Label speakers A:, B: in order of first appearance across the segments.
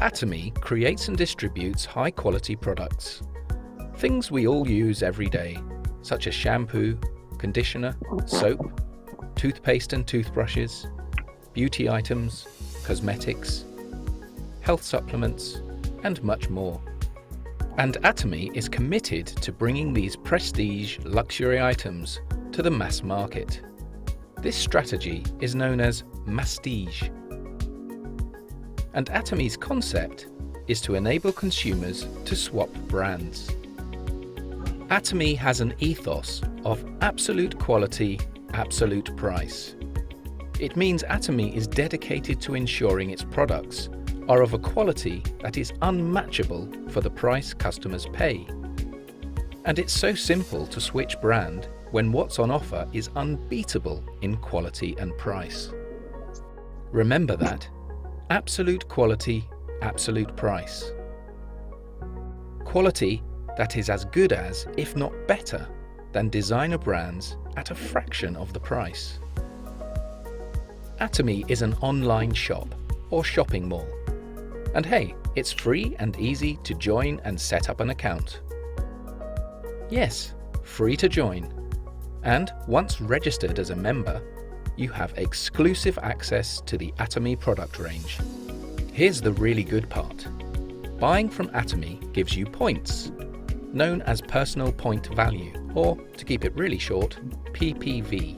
A: Atomy creates and distributes high-quality products. Things we all use every day, such as shampoo, conditioner, soap, toothpaste and toothbrushes, beauty items, cosmetics, health supplements, and much more. And Atomy is committed to bringing these prestige luxury items to the mass market. This strategy is known as mastige. And Atomy's concept is to enable consumers to swap brands. Atomy has an ethos of absolute quality, absolute price. It means Atomy is dedicated to ensuring its products are of a quality that is unmatchable for the price customers pay. And it's so simple to switch brand when what's on offer is unbeatable in quality and price. Remember that. Absolute quality, absolute price. Quality that is as good as, if not better, than designer brands at a fraction of the price. Atomy is an online shop or shopping mall. And hey, it's free and easy to join and set up an account. Yes, free to join. And once registered as a member, you have exclusive access to the Atomy product range. Here's the really good part. Buying from Atomy gives you points, known as personal point value, or to keep it really short, PPV.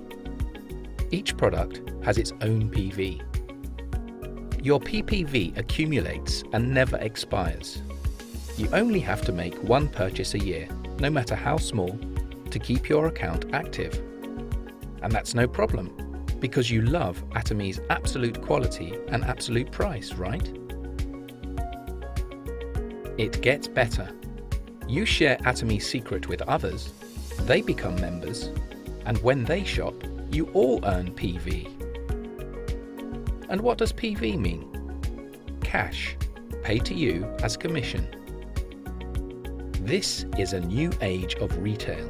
A: Each product has its own PV. Your PPV accumulates and never expires. You only have to make one purchase a year, no matter how small, to keep your account active. And that's no problem, because you love Atomy's absolute quality and absolute price, right? It gets better. You share Atomy's secret with others, they become members, and when they shop, you all earn PV. And what does PV mean? Cash, paid to you as commission. This is a new age of retail.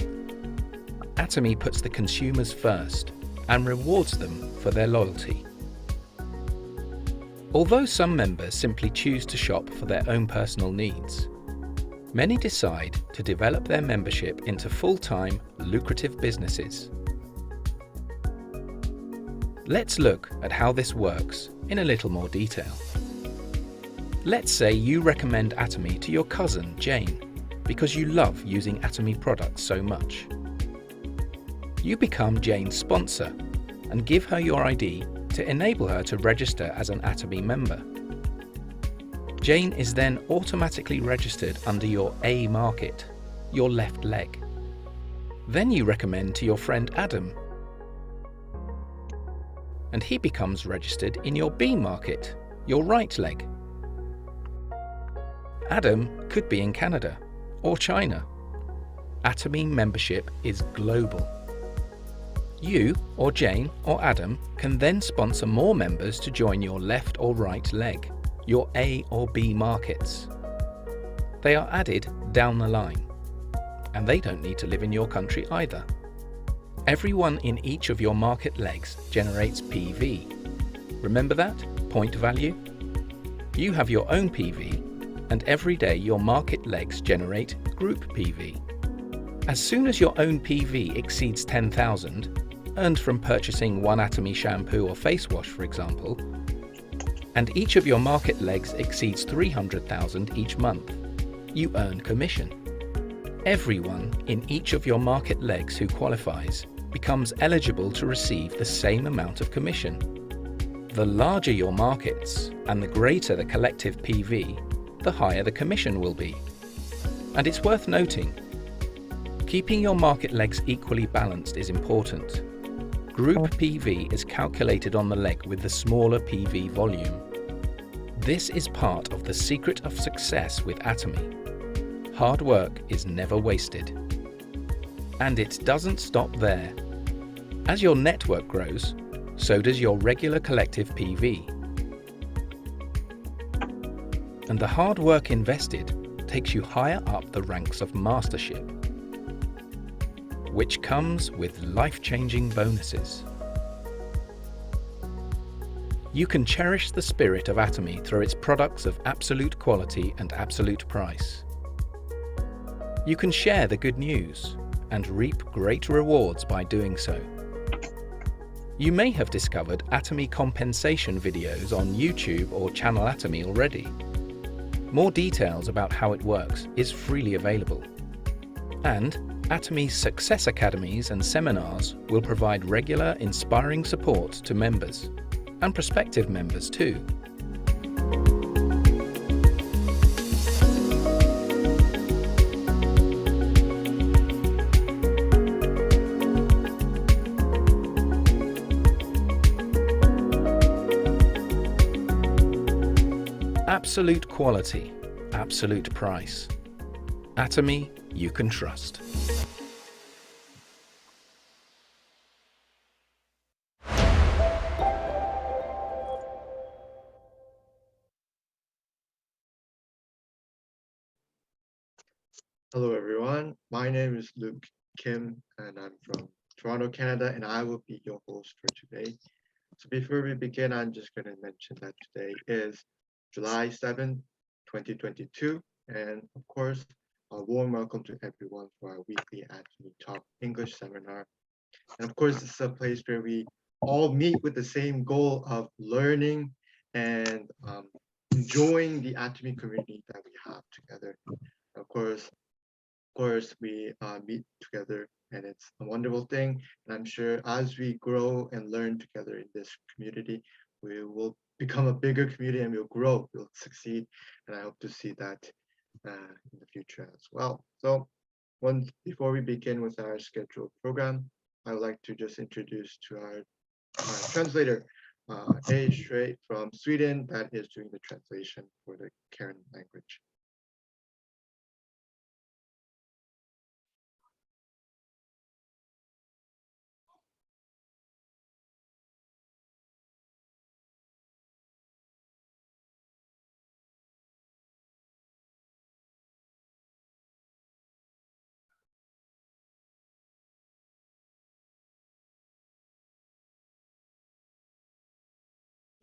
A: Atomy puts the consumers first and rewards them for their loyalty. Although some members simply choose to shop for their own personal needs, many decide to develop their membership into full-time, lucrative businesses. Let's look at how this works in a little more detail. Let's say you recommend Atomy to your cousin, Jane, because you love using Atomy products so much. You become Jane's sponsor and give her your ID to enable her to register as an Atomy member. Jane is then automatically registered under your A market, your left leg. Then you recommend to your friend Adam, and he becomes registered in your B market, your right leg. Adam could be in Canada or China. Atomy membership is global. You, or Jane, or Adam can then sponsor more members to join your left or right leg, your A or B markets. They are added down the line, and they don't need to live in your country either. Everyone in each of your market legs generates PV. Remember that? Point value? You have your own PV, and every day your market legs generate group PV. As soon as your own PV exceeds 10,000, earned from purchasing one Atomy shampoo or face wash, for example, and each of your market legs exceeds 300,000 each month, you earn commission. Everyone in each of your market legs who qualifies becomes eligible to receive the same amount of commission. The larger your markets and the greater the collective PV, the higher the commission will be. And it's worth noting, keeping your market legs equally balanced is important. Group PV is calculated on the leg with the smaller PV volume. This is part of the secret of success with Atomy. Hard work is never wasted. And it doesn't stop there. As your network grows, so does your regular collective PV. And the hard work invested takes you higher up the ranks of mastership, which comes with life-changing bonuses. You can cherish the spirit of Atomy through its products of absolute quality and absolute price. You can share the good news and reap great rewards by doing so. You may have discovered Atomy compensation videos on YouTube or Channel Atomy already. More details about how it works is freely available. And Atomy's Success Academies and seminars will provide regular, inspiring support to members, and prospective members too. Absolute quality, absolute price. Atomy you can trust.
B: Hello everyone, my name is Luke Kim and I'm from Toronto, Canada, and I will be your host for today. So before we begin, I'm just going to mention that today is July 7th, 2022, and of course, a warm welcome to everyone for our weekly STM English seminar. And of course, this is a place where we all meet with the same goal of learning and enjoying the Atomy community that we have together. Of course, we meet together, and it's a wonderful thing. And I'm sure as we grow and learn together in this community, we will become a bigger community and we'll grow, we'll succeed. And I hope to see that in the future as well. So before we begin with our scheduled program, I would like to just introduce to our translator, A straight from Sweden, that is doing the translation for the Karen language.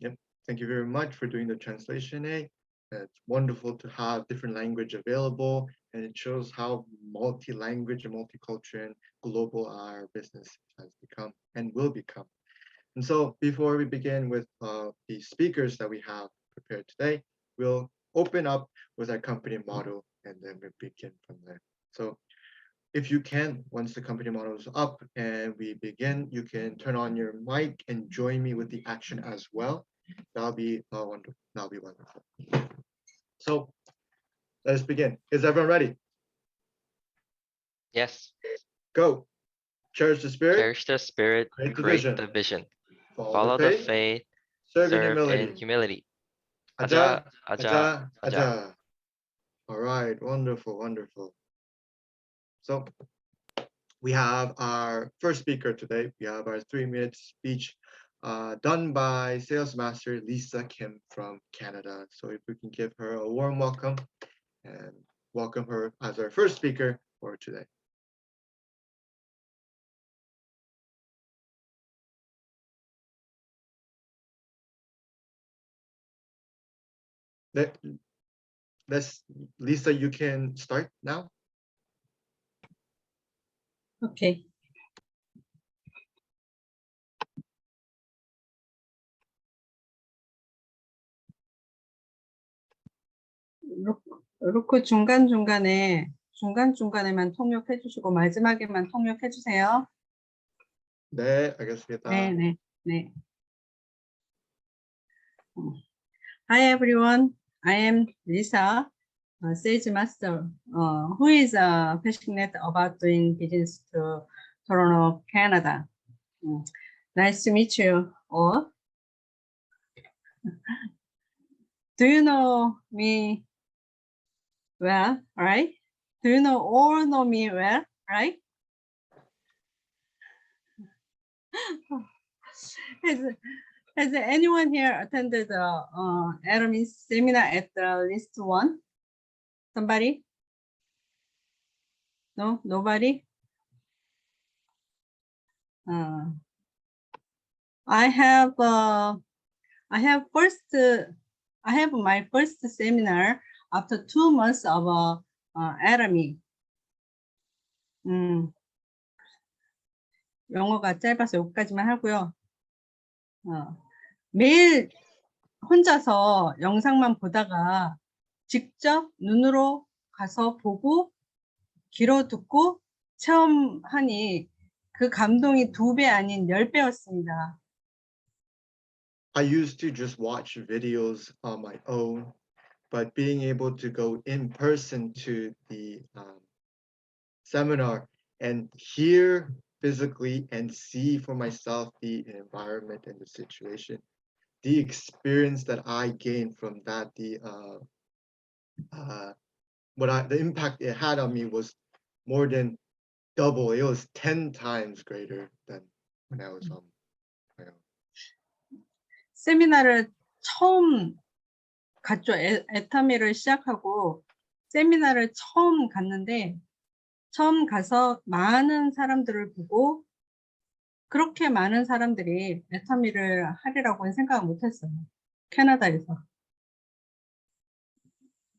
B: Yep, thank you very much for doing the translation, A. It's wonderful to have different language available, and it shows how multi-language and multicultural and global our business has become and will become. And so before we begin with the speakers that we have prepared today, we'll open up with our company model and then we'll begin from there. So if you can, once the company model is up and we begin, you can turn on your mic and join me with the action as well. That'll be wonderful. That'll be wonderful. So let's begin. Is everyone ready?
C: Yes.
B: Go. Cherish the spirit.
C: Cherish the spirit,
B: Create
C: create
B: the
C: the vision.
B: Follow
C: Follow the faith,
B: serve in
C: serve
B: humility.
C: in humility.
B: Aja,
C: Aja,
B: aja,
C: aja.
B: aja. All right, wonderful, wonderful. So we have our first speaker today. We have our 3-minute speech done by Sales Master Lisa Kim from Canada. So if we can give her a warm welcome and welcome her as our first speaker for today. Lisa, you can start now.
D: Okay. 루크 중간중간에만 통역해 주시고 마지막에만 통역해 주세요.
B: 네, 알겠습니다.
D: 네. Hi everyone, I am Lisa, sales master, who is passionate about doing business to Toronto, Canada. Nice to meet you all. Do you know me well, right? Do you all know me well, right? Has anyone here attended the Admin seminar at the list 1? Somebody? No, nobody? I have my first seminar after 2 months of Atomy. 영어가 짧아서 여기까지만 하고요. 매일 혼자서 영상만 보다가 직접 눈으로 가서 보고 귀로 듣고 체험하니 그 감동이 2배 아닌 10배였습니다.
B: I used to just watch videos on my own, but being able to go in person to the seminar and hear physically and see for myself the environment and the situation, the experience that I gained from that, the impact it had on me was more than double. It was 10 times greater than when I was on my own.
D: 세미나를 처음 갔죠. 애터미를 시작하고 세미나를 처음 갔는데 처음 가서 많은 사람들을 보고 그렇게 많은 사람들이 애터미를 하리라고는 생각 못했어요. 캐나다에서.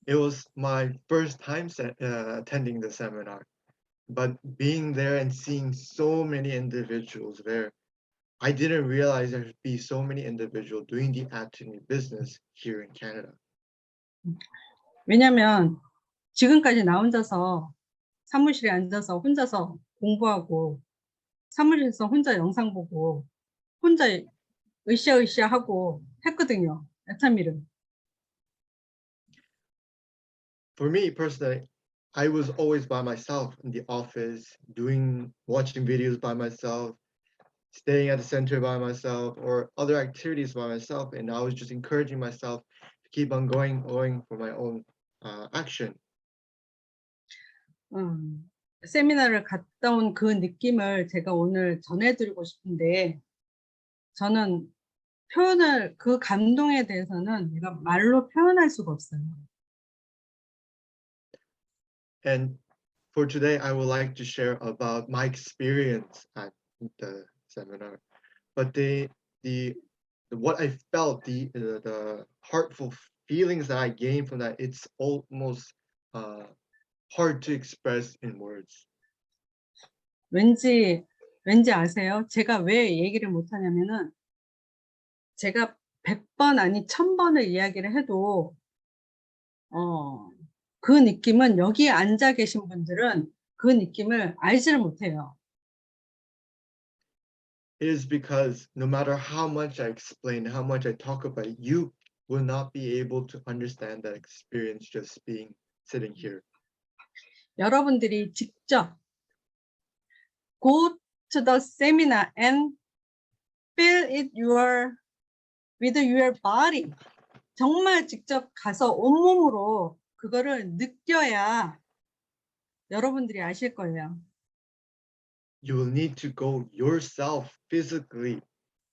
B: It was my first time attending the seminar, but being there and seeing so many individuals there, I didn't realize there'd be so many individuals doing the atomy business here in Canada.
D: 왜냐면 지금까지 나 혼자서 사무실에 앉아서 혼자서 공부하고 사무실에서 혼자 영상 보고 혼자 으쌰으쌰 하고 했거든요. 애터미를.
B: For me personally, I was always by myself in the office, watching videos by myself, staying at the center by myself, or other activities by myself, and I was just encouraging myself to keep on going for my own action.
D: 세미나를 갔다 온 그 느낌을 제가 오늘 전해드리고 싶은데 저는 그 감동에 대해서는 내가 말로 표현할 수가 없어요.
B: And for today, I would like to share about my experience at the seminar. But what I felt, the heartful feelings that I gained from that, it's almost hard to express in words.
D: 왠지 아세요? 제가 왜 얘기를 못하냐면은 제가 100번 아니 1000번을 이야기를 해도 그 느낌은 여기 앉아 계신 분들은 그 느낌을 알지를 못해요.
B: It is because no matter how much I explain, how much I talk about it, you will not be able to understand that experience just sitting here.
D: 여러분들이 직접 go to the seminar and feel it with your body. 정말 직접 가서 온몸으로 그거를 느껴야 여러분들이 아실 거예요.
B: You will need to go yourself physically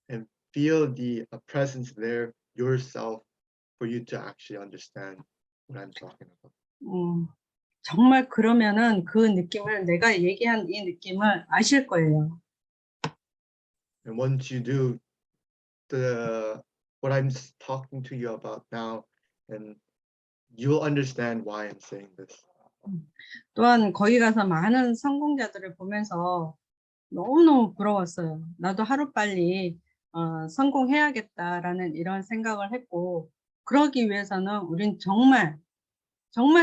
B: and feel the presence there yourself for you to actually understand what I'm talking about.
D: 정말 그러면은 그 느낌을 내가 얘기한 이 느낌을 아실 거예요.
B: And once you do what I'm talking to you about now, and you'll understand why I'm saying this.
D: 또한 거기 가서 많은 성공자들을 보면서 너무너무 부러웠어요. 나도 하루빨리 성공해야겠다라는 이런 생각을 했고 그러기 위해서는 우린 정말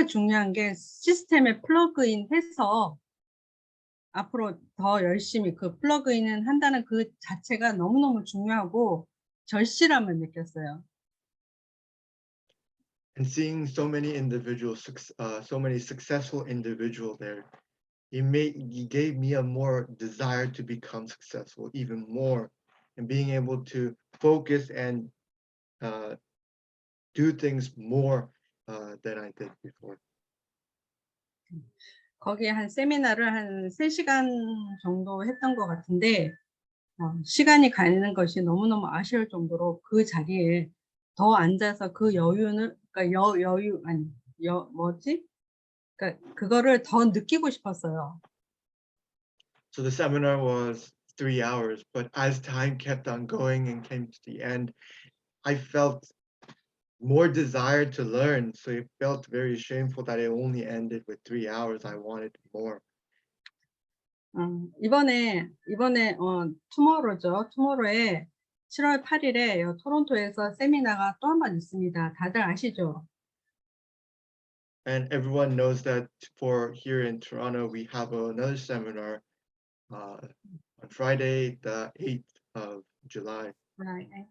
D: 중요한 게 시스템에 플러그인 해서 앞으로 더 열심히 그 플러그인을 한다는 그 자체가 너무너무 중요하고 절실함을 느꼈어요.
B: And seeing so many individuals, so many successful individuals there, it gave me a more desire to become successful even more, and being able to focus and do things more than I did before.
D: 거기에 한 세미나를 한 3시간 정도 했던 것 같은데 시간이 가는 것이 너무너무 아쉬울 정도로 그 자리에 더 앉아서 그 여유는 그러니까 그러니까 그거를 더 느끼고 싶었어요.
B: So the seminar was 3 hours, but as time kept on going and came to the end, I felt more desire to learn. So it felt very shameful that it only ended with 3 hours. I wanted more.
D: 이번에 투모로우죠. 투모로우에 7월 8일에 토론토에서 세미나가 또 한 번 있습니다. 다들 아시죠?
B: And everyone knows that for here in Toronto, we have another seminar on Friday, the 8th of July.
D: 네.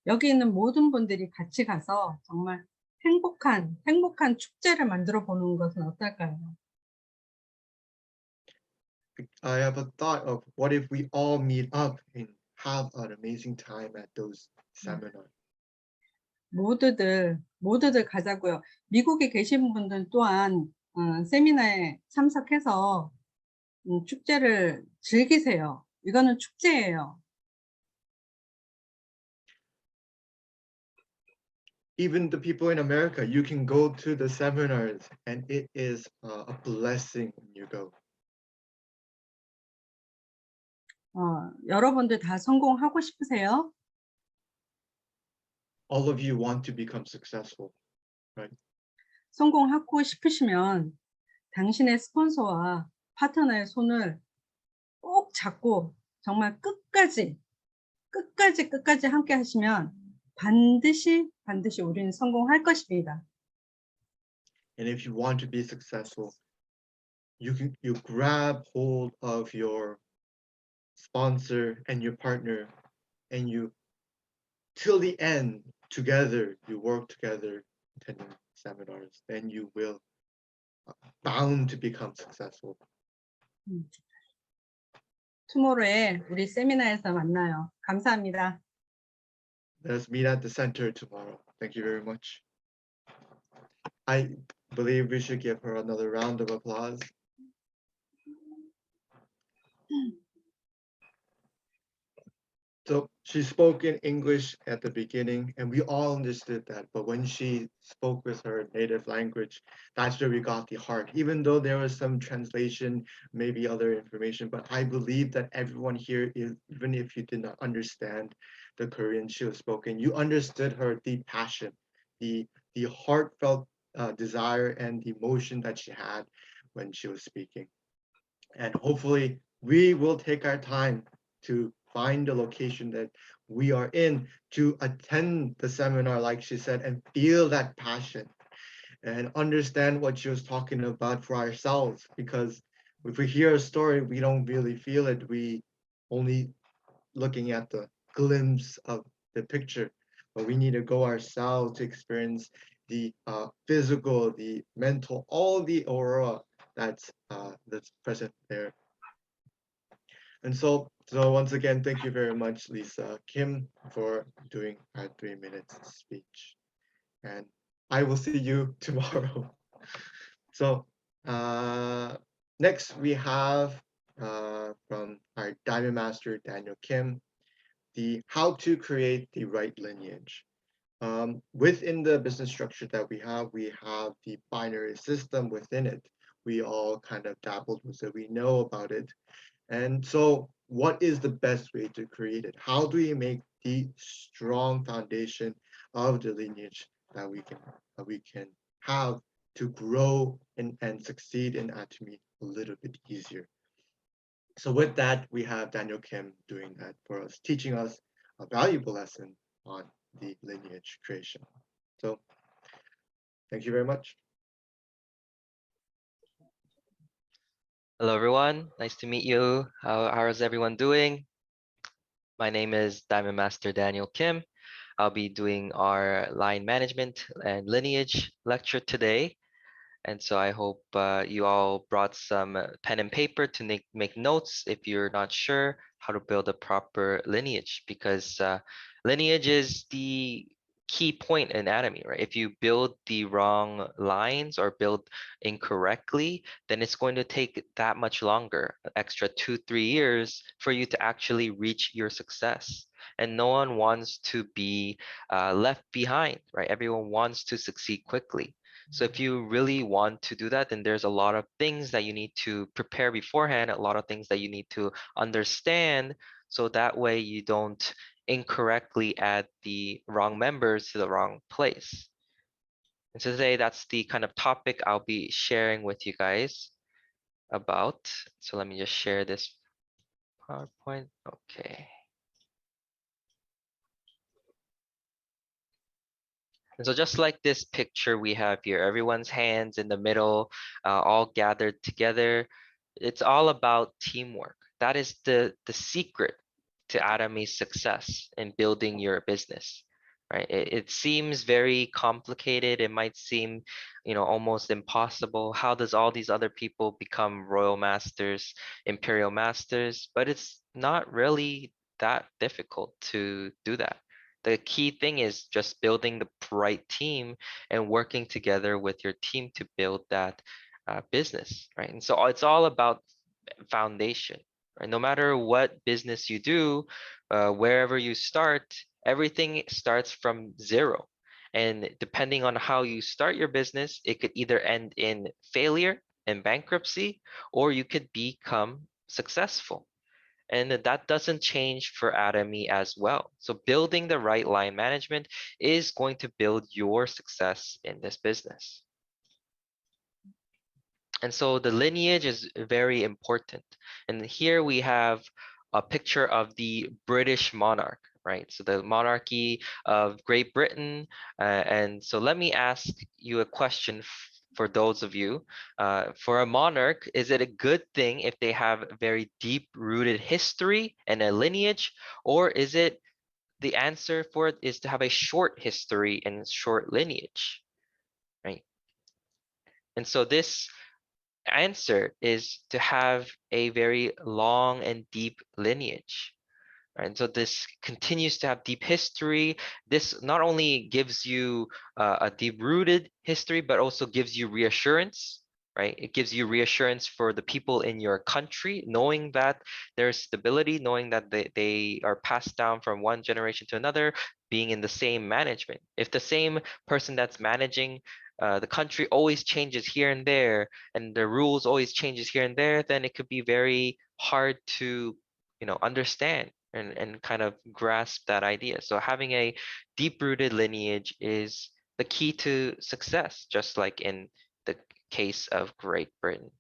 D: 여기 있는 모든 분들이 같이 가서 정말 행복한 축제를 만들어 보는 것은 어떨까요?
B: I have a thought of what if we all meet up and have an amazing time at those seminars.
D: 모두들 가자고요. 미국에 계신 분들 또한 세미나에 참석해서 축제를 즐기세요. 이거는 축제예요.
B: Even the people in America, you can go to the seminars and it is a blessing when you go.
D: 여러분들 다 성공하고 싶으세요?
B: All of you want to become successful, right?
D: 성공하고 싶으시면 당신의 스폰서와 파트너의 손을 꼭 잡고 정말 끝까지 함께 하시면 반드시 우리는 성공할 것입니다.
B: And if you want to be successful, you grab hold of your sponsor and your partner, and you till the end together. You work together, attending seminars, then you will bound to become successful.
D: 투모로우에 우리 세미나에서 만나요. 감사합니다.
B: Let's meet at the center tomorrow. Thank you very much. I believe we should give her another round of applause. So she spoke in English at the beginning, and we all understood that. But when she spoke with her native language, that's where we got the heart. Even though there was some translation, maybe other information, but I believe that everyone here, even if you did not understand the Korean she was spoken, you understood her deep passion, the heartfelt desire and the emotion that she had when she was speaking. And hopefully, we will take our time to find the location that we are in to attend the seminar, like she said, and feel that passion and understand what she was talking about for ourselves. Because if we hear a story, we don't really feel it. We only looking at the glimpse of the picture, but we need to go ourselves to experience the physical, the mental, all the aura that's present there. And so once again, thank you very much, Lisa Kim, for doing our 3 minutes speech. And I will see you tomorrow. So next we have from our Diamond Master, Daniel Kim, the how to create the right lineage. Within the business structure that we have the binary system within it. We all kind of dabbled with it. We know about it. And so what is the best way to create it? How do we make the strong foundation of the lineage that we can have to grow and succeed in Atomy a little bit easier? So with that, we have Daniel Kim doing that for us, teaching us a valuable lesson on the lineage creation. So thank you very much.
C: Hello, everyone. Nice to meet you. How is everyone doing? My name is Diamond Master Daniel Kim. I'll be doing our line management and lineage lecture today. And so I hope you all brought some pen and paper to make notes if you're not sure how to build a proper lineage, because lineage is the key point in anatomy, right? If you build the wrong lines or build incorrectly, then it's going to take that much longer, an extra 2-3 years for you to actually reach your success. And no one wants to be left behind, right? Everyone wants to succeed quickly. So if you really want to do that, then there's a lot of things that you need to prepare beforehand, a lot of things that you need to understand, so that way you don't incorrectly add the wrong members to the wrong place. And so today, that's the kind of topic I'll be sharing with you guys about. So let me just share this PowerPoint. Okay. And so just like this picture we have here, everyone's hands in the middle, all gathered together. It's all about teamwork. That is the secret to Atomi's success in building your business, right? It seems very complicated. It might seem, almost impossible. How does all these other people become royal masters, imperial masters? But it's not really that difficult to do that. The key thing is just building the right team and working together with your team to build that business, right? And so it's all about foundation, right? No matter what business you do, wherever you start, everything starts from zero. And depending on how you start your business, it could either end in failure and bankruptcy, or you could become successful. And that doesn't change for Atomy as well. So building the right line management is going to build your success in this business. And so the lineage is very important. And here we have a picture of the British monarch, right? So the monarchy of Great Britain. And so let me ask you a question for those of you. For a monarch, is it a good thing if they have very deep-rooted history and a lineage, or is it the answer for it is to have a short history and short lineage, right? And so this answer is to have a very long and deep lineage. Right? So this continues to have deep history. This not only gives you a deep-rooted history, but also gives you reassurance, right? It gives you reassurance for the people in your country, knowing that there's stability, knowing that they are passed down from one generation to another, being in the same management. If the same person that's managing the country always changes here and there, and the rules always changes here and there, then it could be very hard to understand and kind of grasp that idea. So having a deep-rooted lineage is the key to success, just like in the case of Great Britain,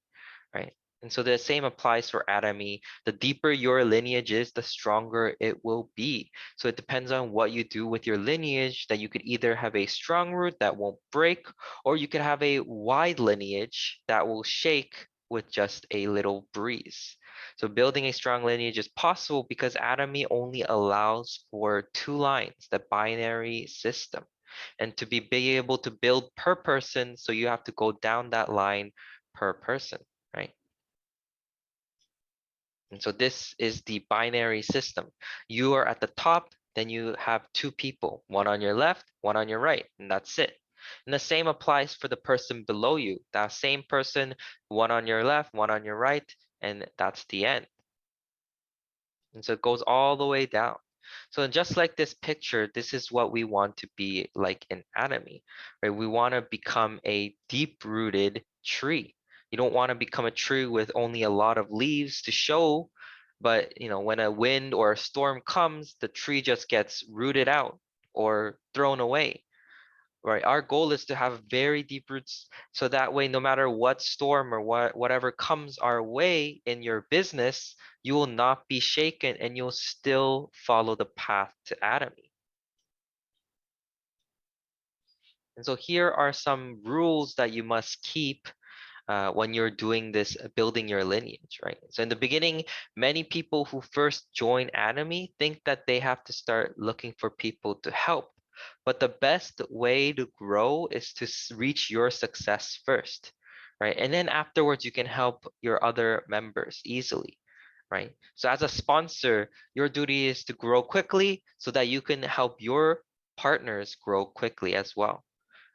C: right? And so the same applies for Atomy. The deeper your lineage is, the stronger it will be. So it depends on what you do with your lineage, that you could either have a strong root that won't break, or you could have a wide lineage that will shake with just a little breeze. So building a strong lineage is possible because Atomy only allows for 2 lines, the binary system. And to be able to build per person, so you have to go down that line per person, right? And so this is the binary system. You are at the top, then you have 2 people, one on your left, one on your right, and that's it. And the same applies for the person below you. That same person, one on your left, one on your right, and that's the end. And so it goes all the way down. So just like this picture, this is what we want to be like in Atomy, right? We want to become a deep-rooted tree. You don't want to become a tree with only a lot of leaves to show, but when a wind or a storm comes, the tree just gets rooted out or thrown away. Right, our goal is to have very deep roots, so that way no matter what storm or whatever comes our way in your business, you will not be shaken and you'll still follow the path to Atomy. And so here are some rules that you must keep when you're doing this, building your lineage, right? So in the beginning, many people who first join Atomy think that they have to start looking for people to help. But the best way to grow is to reach your success first, right? And then afterwards, you can help your other members easily, right? So as a sponsor, your duty is to grow quickly so that you can help your partners grow quickly as well,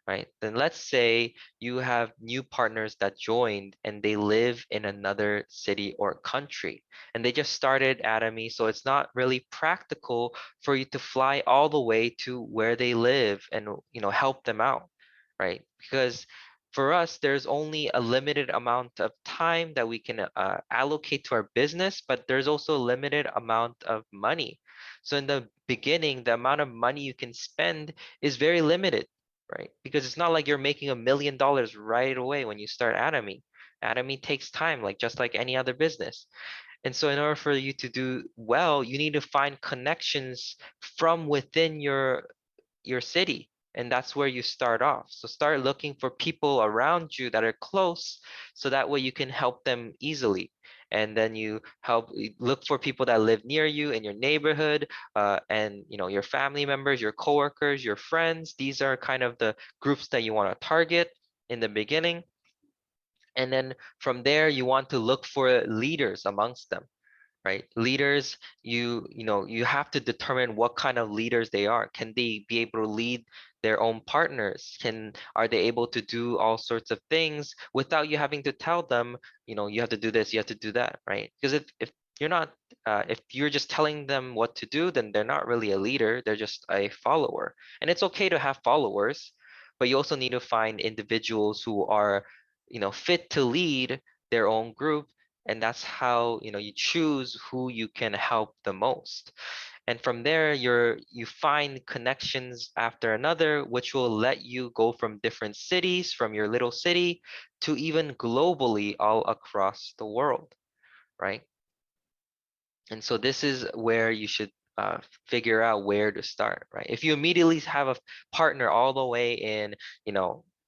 C: right? Then let's say you have new partners that joined and they live in another city or country and they just started Atomy, so it's not really practical for you to fly all the way to where they live and help them out, right? Because for us, there's only a limited amount of time that we can allocate to our business, but there's also a limited amount of money. So in the beginning, the amount of money you can spend is very limited, right? Because it's not like you're making $1 million right away when you start Atomy. Atomy takes time, like just like any other business. And so in order for you to do well, you need to find connections from within your city. And that's where you start off. So start looking for people around you that are close so that way you can help them easily. And then you look for people that live near you in your neighborhood, and your family members, your coworkers, your friends. These are kind of the groups that you want to target in the beginning. And then from there, you want to look for leaders amongst them, right? Leaders, you have to determine what kind of leaders they are. Can they be able to lead their own partners? Are they able to do all sorts of things without you having to tell them, you have to do this, you have to do that, right? Because if you're not, if you're just telling them what to do, then they're not really a leader, they're just a follower. And it's okay to have followers, but you also need to find individuals who are, fit to lead their own group, and that's how you choose who you can help the most. And from there, you find connections after another, which will let you go from different cities, from your little city to even globally all across the world, right? And so this is where you should figure out where to start, right? If you immediately have a partner all the way in,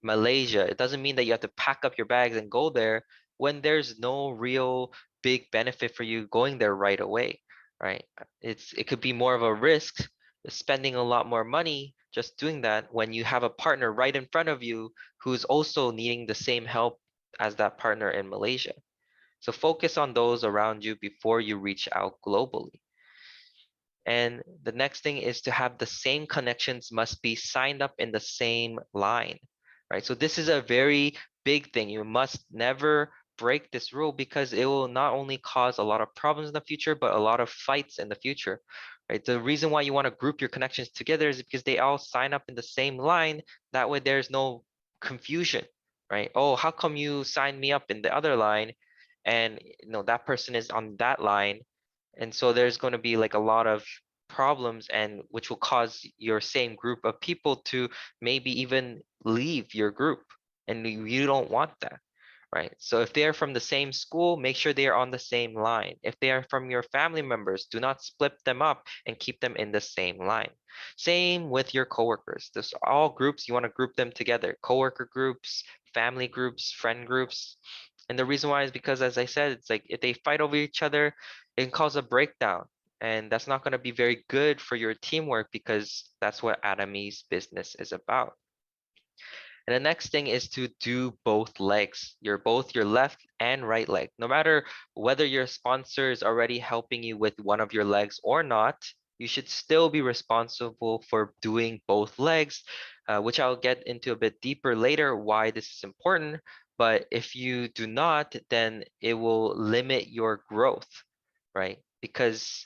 C: Malaysia, it doesn't mean that you have to pack up your bags and go there when there's no real big benefit for you going there right away, right? It could be more of a risk, spending a lot more money just doing that when you have a partner right in front of you who's also needing the same help as that partner in Malaysia. So focus on those around you before you reach out globally. And the next thing is to have the same connections must be signed up in the same line, right? So this is a very big thing. You must never break this rule because it will not only cause a lot of problems in the future, but a lot of fights in the future, right? The reason why you want to group your connections together is because they all sign up in the same line. That way there's no confusion, right? Oh, how come you signed me up in the other line and that person is on that line? And so there's going to be like a lot of problems, and which will cause your same group of people to maybe even leave your group, and you don't want that, right? So if they are from the same school, make sure they are on the same line. If they are from your family members, do not split them up and keep them in the same line. Same with your coworkers. There's all groups, you want to group them together: coworker groups, family groups, friend groups. And the reason why is because, as I said, it's like if they fight over each other, it can cause a breakdown. And that's not going to be very good for your teamwork, because that's what Atomy's business is about. And the next thing is to do both legs, both your left and right leg. No matter whether your sponsor is already helping you with one of your legs or not, you should still be responsible for doing both legs, which I'll get into a bit deeper later why this is important. But if you do not, then it will limit your growth, right? Because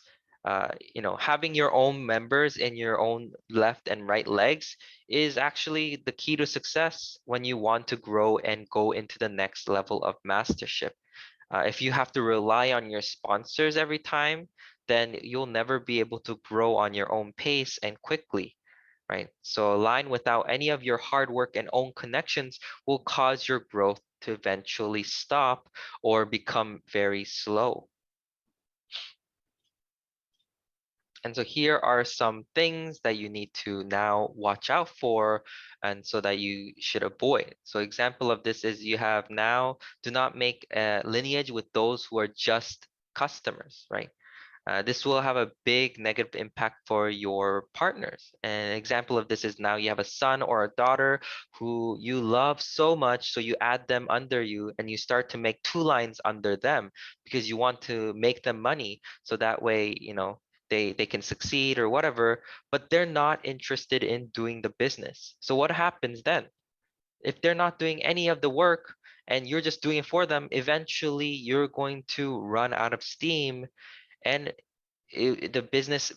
C: having your own members in your own left and right legs is actually the key to success when you want to grow and go into the next level of mastership. If you have to rely on your sponsors every time, then you'll never be able to grow on your own pace and quickly, right? So a line without any of your hard work and own connections will cause your growth to eventually stop or become very slow. And so here are some things that you need to now watch out for, and so that you should avoid. So example of this is you have now, do not make a lineage with those who are just customers, right? This will have a big negative impact for your partners. An example of this is now you have a son or a daughter who you love so much, so you add them under you and you start to make two lines under them because you want to make them money. So that way, they can succeed or whatever, but they're not interested in doing the business. So what happens then? If they're not doing any of the work and you're just doing it for them, eventually you're going to run out of steam, and the business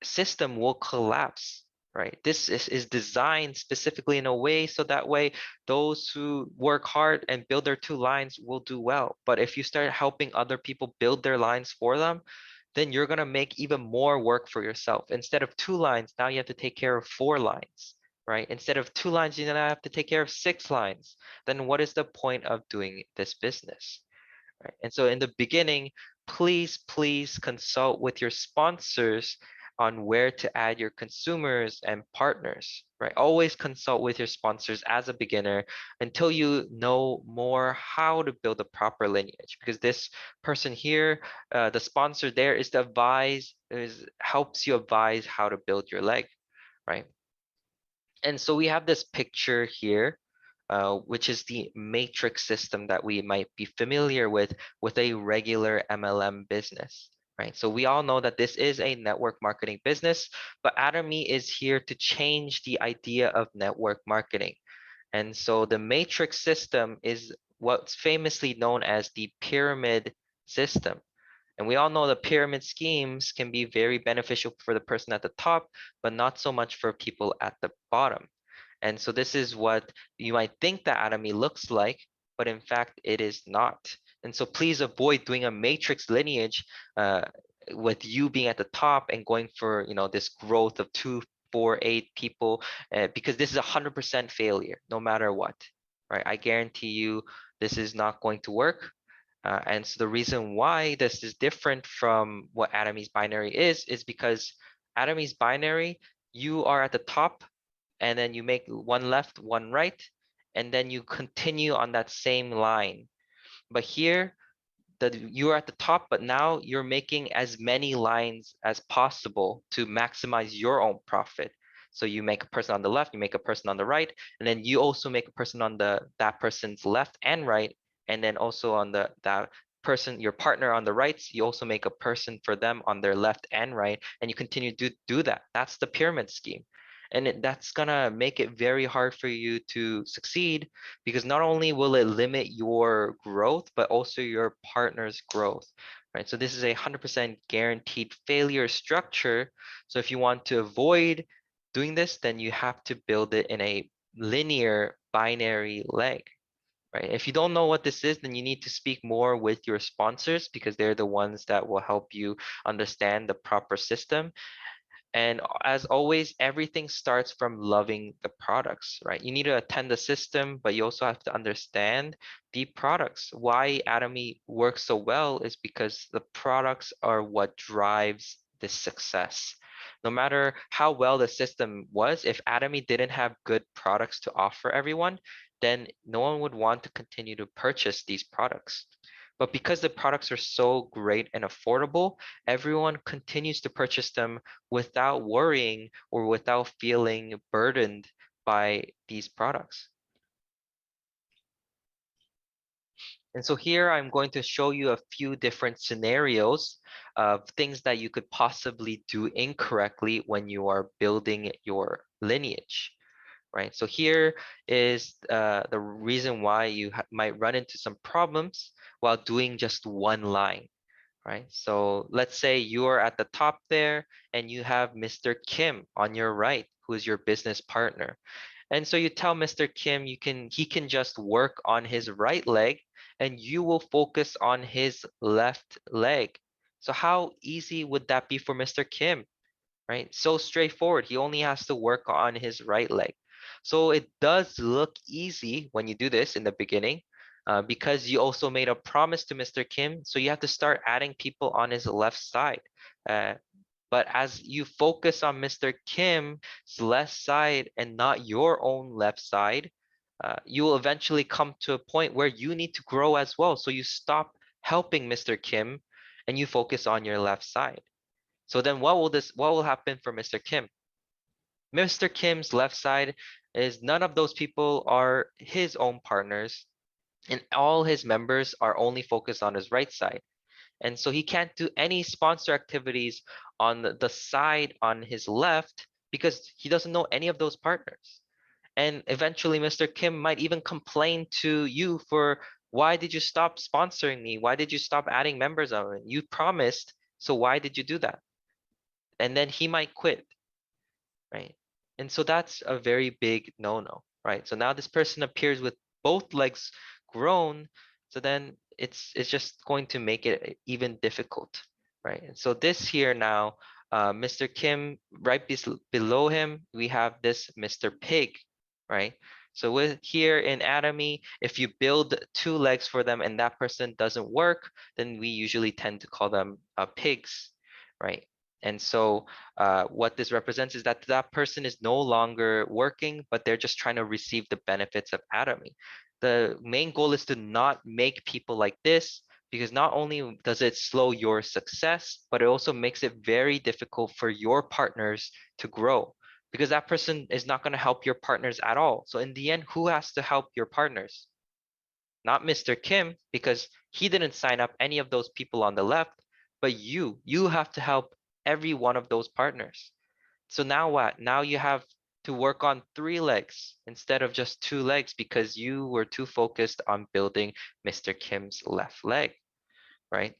C: system will collapse, right? This is designed specifically in a way so that way those who work hard and build their two lines will do well. But if you start helping other people build their lines for them, then you're going to make even more work for yourself. Instead of two lines, now you have to take care of 4 lines, right? Instead of 2 lines, you now have to take care of 6 lines. Then what is the point of doing this business? Right? And so in the beginning, please consult with your sponsors on where to add your consumers and partners, right? Always consult with your sponsors as a beginner until you know more how to build a proper lineage, because this person here, the sponsor there is to advise, helps you advise how to build your leg, right? And so we have this picture here, which is the matrix system that we might be familiar with a regular MLM business, right? So we all know that this is a network marketing business, but Atomy is here to change the idea of network marketing. And so the matrix system is what's famously known as the pyramid system. And we all know the pyramid schemes can be very beneficial for the person at the top, but not so much for people at the bottom. And so this is what you might think that Atomy looks like, but in fact, it is not. And so please avoid doing a matrix lineage with you being at the top and going for this growth of 2, 4, 8 people, because this is 100% failure, no matter what, right? I guarantee you this is not going to work. And so the reason why this is different from what Atomy's binary is because Atomy's binary, you are at the top, and then you make one left, one right, and then you continue on that same line. But here, you're at the top, but now you're making as many lines as possible to maximize your own profit. So you make a person on the left, you make a person on the right, and then you also make a person on that person's left and right, and then also on that person, your partner on the right, you also make a person for them on their left and right, and you continue to do that. That's the pyramid scheme. And that's gonna make it very hard for you to succeed, because not only will it limit your growth, but also your partner's growth, right? So this is a 100% guaranteed failure structure. So if you want to avoid doing this, then you have to build it in a linear binary leg, right? If you don't know what this is, then you need to speak more with your sponsors, because they're the ones that will help you understand the proper system. And as always, everything starts from loving the products, right? You need to attend the system, but you also have to understand the products. Why Atomy works so well is because the products are what drives the success. No matter how well the system was, if Atomy didn't have good products to offer everyone, then no one would want to continue to purchase these products. But because the products are so great and affordable, everyone continues to purchase them without worrying or without feeling burdened by these products. And so here I'm going to show you a few different scenarios of things that you could possibly do incorrectly when you are building your lineage, right? So here is the reason why you might run into some problems while doing just one line, right? So let's say you are at the top there and you have Mr. Kim on your right, who is your business partner. And so you tell Mr. Kim he can just work on his right leg and you will focus on his left leg. So how easy would that be for Mr. Kim, right? So straightforward. He only has to work on his right leg. So it does look easy when you do this in the beginning, because you also made a promise to Mr. Kim. So you have to start adding people on his left side. But as you focus on Mr. Kim's left side and not your own left side, you will eventually come to a point where you need to grow as well. So you stop helping Mr. Kim and you focus on your left side. So then what will happen for Mr. Kim? Mr. Kim's left side is none of those people are his own partners, and all his members are only focused on his right side. And so he can't do any sponsor activities on the side on his left because he doesn't know any of those partners. And eventually Mr. Kim might even complain to you for, why did you stop sponsoring me? Why did you stop adding members of it? You promised, so why did you do that? And then he might quit, right? And so that's a very big no-no, right? So now this person appears with both legs grown, so then it's just going to make it even difficult, right? And so this here now, Mr. Kim, right below him, we have this Mr. Pig, right? So with here in Atomy, if you build 2 legs for them and that person doesn't work, then we usually tend to call them pigs, right? And so what this represents is that that person is no longer working, but they're just trying to receive the benefits of Atomy. The main goal is to not make people like this, because not only does it slow your success, but it also makes it very difficult for your partners to grow, because that person is not going to help your partners at all. So in the end, who has to help your partners? Not Mr. Kim, because he didn't sign up any of those people on the left, but you have to help every one of those partners. So now what? Now you have to work on 3 legs instead of just 2 legs because you were too focused on building Mr. Kim's left leg, right?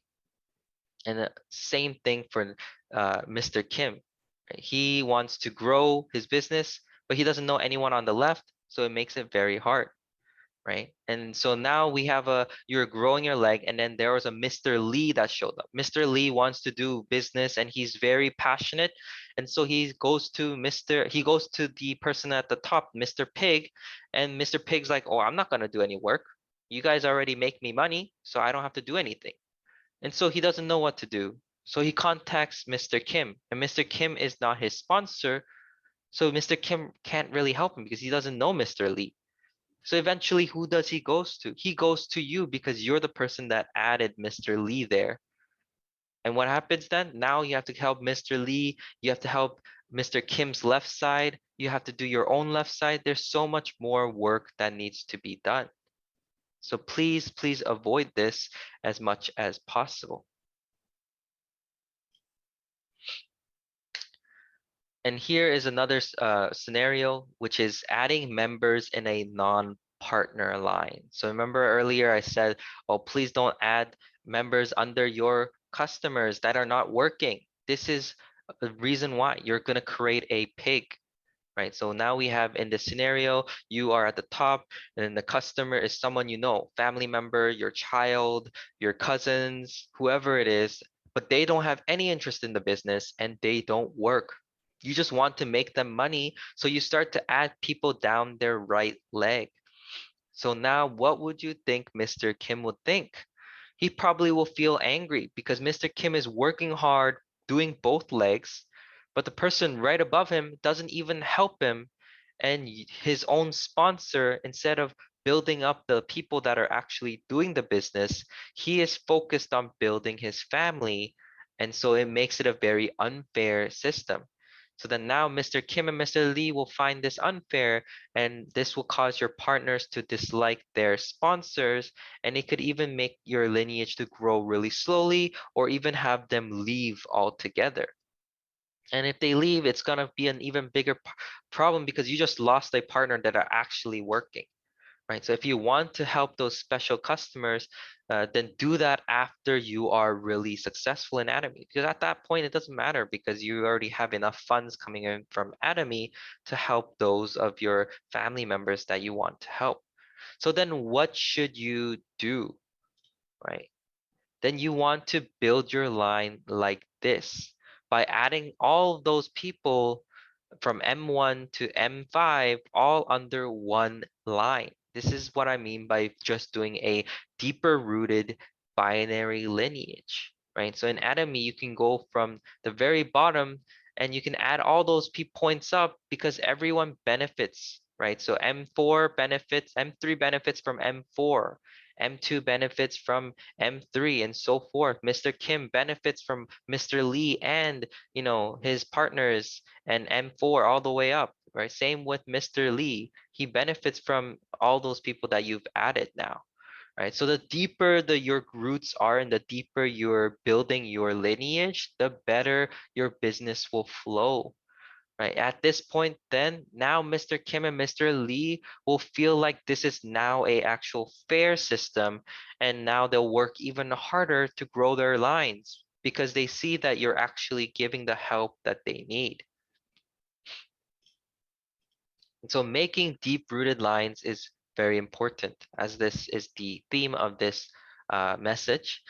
C: And the same thing for Mr. Kim. Right? He wants to grow his business, but he doesn't know anyone on the left, so it makes it very hard, right? And so now we have you're growing your leg, and then there was a Mr. Lee that showed up. Mr. Lee wants to do business and he's very passionate. And so he goes to the person at the top, Mr. Pig, and Mr. Pig's like, oh, I'm not gonna do any work. You guys already make me money, so I don't have to do anything. And so he doesn't know what to do. So he contacts Mr. Kim, and Mr. Kim is not his sponsor. So Mr. Kim can't really help him because he doesn't know Mr. Lee. So eventually, who does he goes to? He goes to you because you're the person that added Mr. Lee there. And what happens then? Now you have to help Mr. Lee. You have to help Mr. Kim's left side. You have to do your own left side. There's so much more work that needs to be done. So please, please avoid this as much as possible. And here is another scenario, which is adding members in a non-partner line. So remember earlier I said, oh, please don't add members under your customers that are not working. This is the reason why you're going to create a pig, right? So now we have in this scenario, you are at the top and then the customer is someone you know, family member, your child, your cousins, whoever it is, but they don't have any interest in the business and they don't work. You just want to make them money, so you start to add people down their right leg. So now what would you think Mr. Kim would think? He probably will feel angry because Mr. Kim is working hard doing both legs, but the person right above him doesn't even help him. And his own sponsor, instead of building up the people that are actually doing the business, he is focused on building his family. And so it makes it a very unfair system. So then now Mr. Kim and Mr. Lee will find this unfair, and this will cause your partners to dislike their sponsors, and it could even make your lineage to grow really slowly or even have them leave altogether. And if they leave, it's going to be an even bigger problem because you just lost a partner that are actually working. Right? So if you want to help those special customers, then do that after you are really successful in Atomy. Because at that point, it doesn't matter because you already have enough funds coming in from Atomy to help those of your family members that you want to help. So then what should you do, right? Then you want to build your line like this by adding all of those people from M1 to M5 all under one line. This is what I mean by just doing a deeper rooted binary lineage, right? So in Atomy, you can go from the very bottom and you can add all those points up because everyone benefits, right? So M4 benefits, M3 benefits from M4, M2 benefits from M3 and so forth. Mr. Kim benefits from Mr. Lee and his partners and M4 all the way up, right? Same with Mr. Lee. He benefits from all those people that you've added now, right? So the deeper your roots are and the deeper you're building your lineage, the better your business will flow, right? At this point, then now Mr. Kim and Mr. Lee will feel like this is now a actual fair system, and now they'll work even harder to grow their lines because they see that you're actually giving the help that they need. And so making deep-rooted lines is very important, as this is the theme of this message.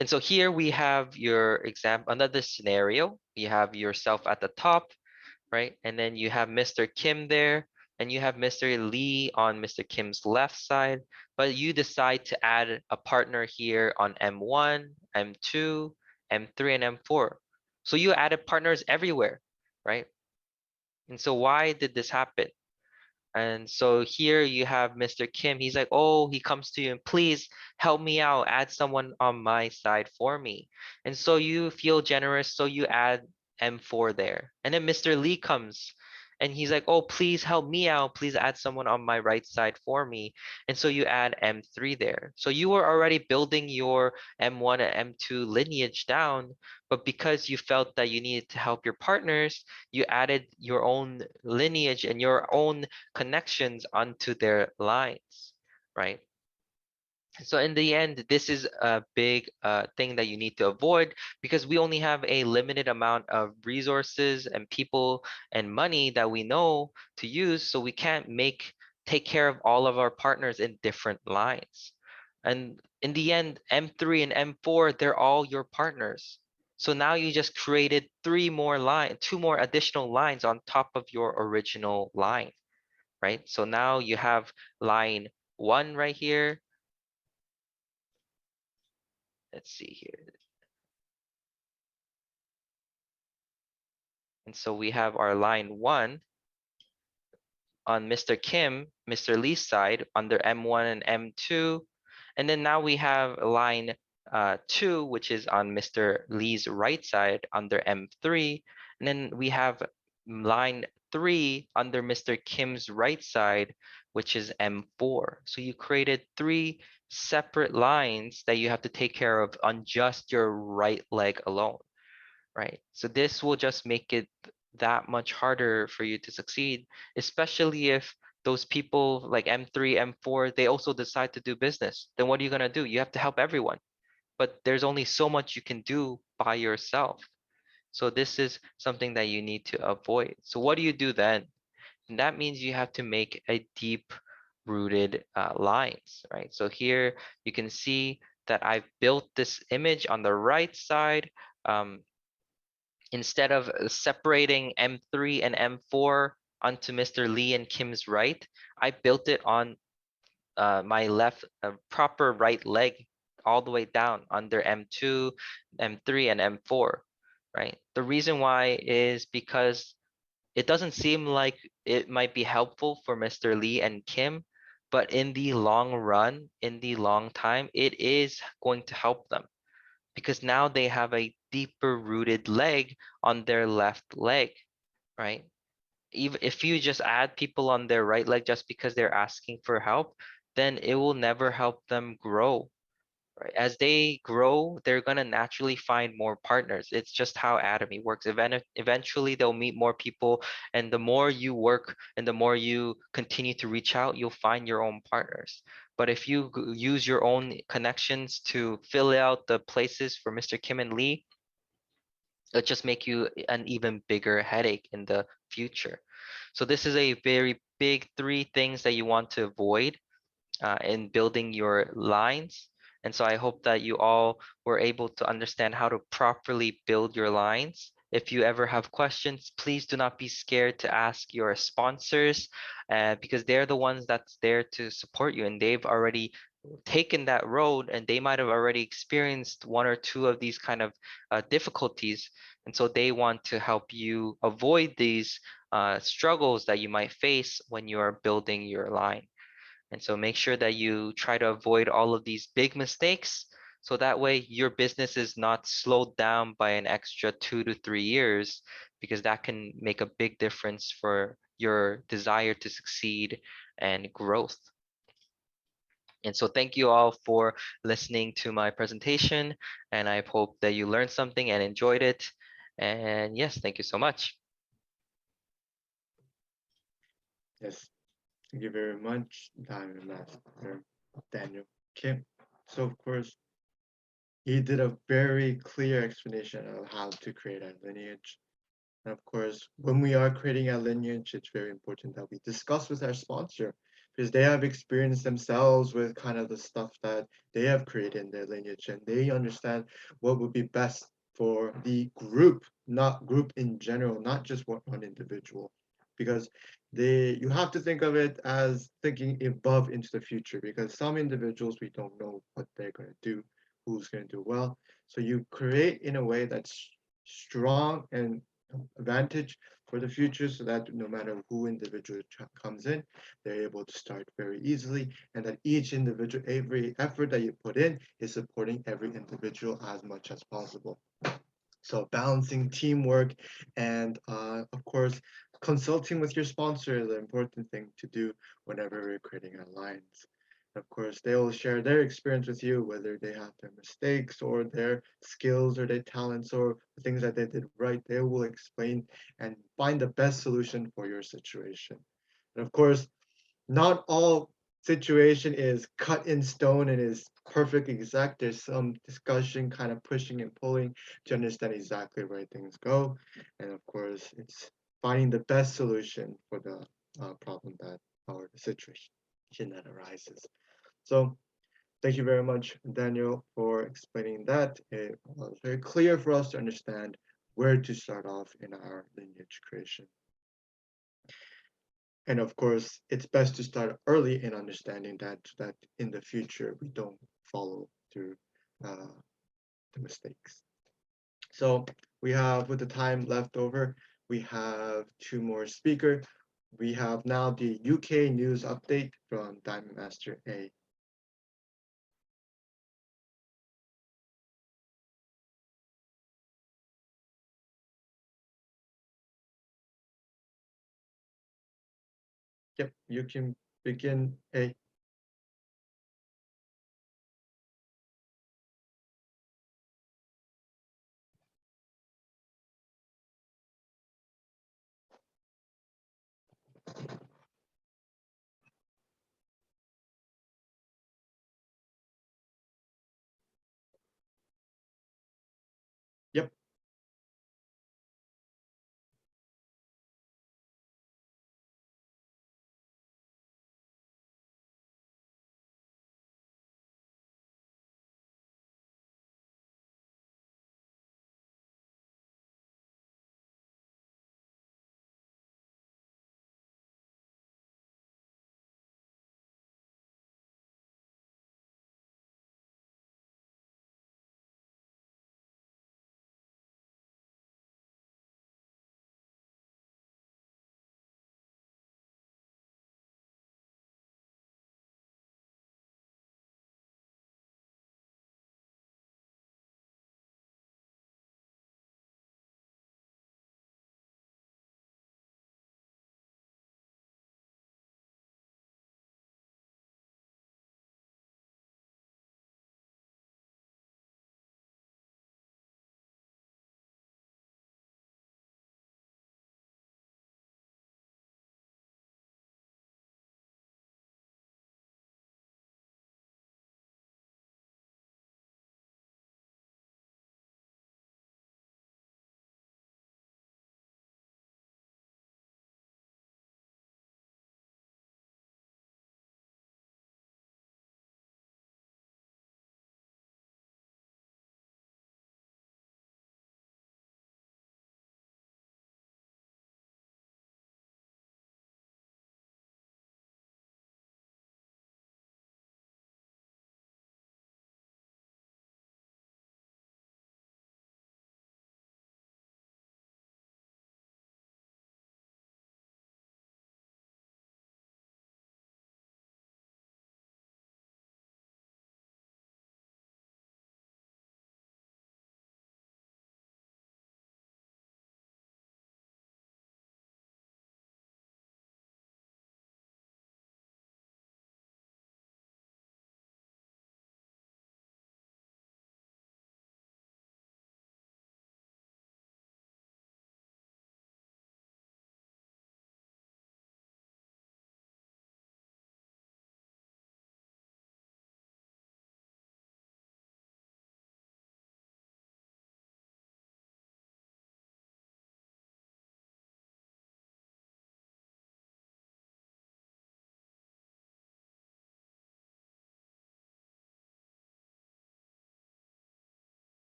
C: And so here we have your example, another scenario. You have yourself at the top, right? And then you have Mr. Kim there, and you have Mr. Lee on Mr. Kim's left side, but you decide to add a partner here on M1, M2, M3, and M4. So you added partners everywhere, right? And so why did this happen? And so here you have Mr. Kim. He's like, oh, he comes to you and please help me out. Add someone on my side for me. And so you feel generous. So you add M4 there. And then Mr. Lee comes and he's like, oh, please help me out. Please add someone on my right side for me. And so you add M3 there. So you were already building your M1 and M2 lineage down, but because you felt that you needed to help your partners, you added your own lineage and your own connections onto their lines, right? So in the end, this is a big thing that you need to avoid because we only have a limited amount of resources and people and money that we know to use, so we can't take care of all of our partners in different lines. And in the end, M3 and M4, they're all your partners. So now you just created two more additional lines on top of your original line, right? So now you have line 1 right here. Let's see here. And so we have our line 1 on Mr. Kim, Mr. Lee's side under M1 and M2. And then now we have line 2, which is on Mr. Lee's right side under M3. And then we have line 3 under Mr. Kim's right side, which is M4. So you created 3 separate lines that you have to take care of on just your right leg alone, right? So this will just make it that much harder for you to succeed, especially if those people like M3, M4, they also decide to do business. Then what are you going to do? You have to help everyone, but there's only so much you can do by yourself. So this is something that you need to avoid. So what do you do then? And that means you have to make a deep rooted lines, right? So here you can see that I've built this image on the right side. Instead of separating M3 and M4 onto Mr. Lee and Kim's right, I built it on my left, proper right leg all the way down under M2, M3, and M4, right? The reason why is because it doesn't seem like it might be helpful for Mr. Lee and Kim, but in the long run, in the long time, it is going to help them because now they have a deeper rooted leg on their left leg, right? Even if you just add people on their right leg just because they're asking for help, then it will never help them grow, right? As they grow, they're gonna naturally find more partners. It's just how Atomy works. Eventually, they'll meet more people, and the more you work and the more you continue to reach out, you'll find your own partners. But if you use your own connections to fill out the places for Mr. Kim and Lee, it'll just make you an even bigger headache in the future. So this is a very big 3 things that you want to avoid in building your lines. And so I hope that you all were able to understand how to properly build your lines. If you ever have questions, please do not be scared to ask your sponsors because they're the ones that's there to support you, and they've already taken that road and they might have already experienced 1 or 2 of these kind of difficulties. And so they want to help you avoid these struggles that you might face when you are building your line. And so make sure that you try to avoid all of these big mistakes so that way your business is not slowed down by an extra 2 to 3 years, because that can make a big difference for your desire to succeed and growth. And so thank you all for listening to my presentation, and I hope that you learned something and enjoyed it. And yes, thank you so much.
B: Yes, thank you very much, Master Daniel Kim. So of course, he did a very clear explanation of how to create a lineage. And of course, when we are creating a lineage, it's very important that we discuss with our sponsor because they have experienced themselves with kind of the stuff that they have created in their lineage and they understand what would be best for the group, not group in general, not just one individual. Because you have to think of it as thinking above into the future because some individuals we don't know what they're going to do, who's going to do well. So you create in a way that's strong and advantage for the future so that no matter who individual comes in, they're able to start very easily and that each individual, every effort that you put in is supporting every individual as much as possible. So balancing teamwork and of course, consulting with your sponsor is an important thing to do whenever we're creating an alliance. Of course, they will share their experience with you, whether they have their mistakes or their skills or their talents or the things that they did right. They will explain and find the best solution for your situation. And of course, not all situation is cut in stone and is perfect exact. There's some discussion kind of pushing and pulling to understand exactly where things go. And of course, it's finding the best solution for the problem that or the situation that arises. So thank you very much, Daniel, for explaining that. It was very clear for us to understand where to start off in our lineage creation. And of course, it's best to start early in understanding that in the future we don't follow through the mistakes. So we have, with the time left over, we have two more speakers. We have now the UK news update from Diamond Master A. Yep, you can begin, A. Yep.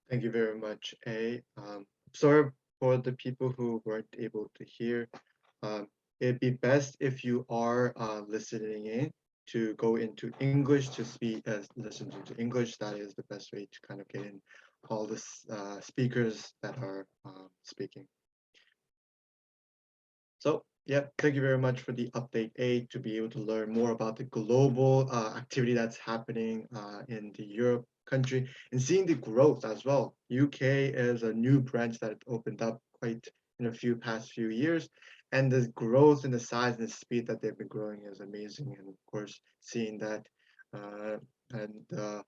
B: Thank you very much, A. Sorry for the people who weren't able to hear. It'd be best if you are listening in to go into English to listen to English. That is the best way to kind of get in all the speakers that are speaking. So, yeah, thank you very much for the update, A, to be able to learn more about the global activity that's happening in the Europe country and seeing the growth as well. UK is a new branch that opened up quite in past few years, and the growth and the size and the speed that they've been growing is amazing. And of course, seeing that and the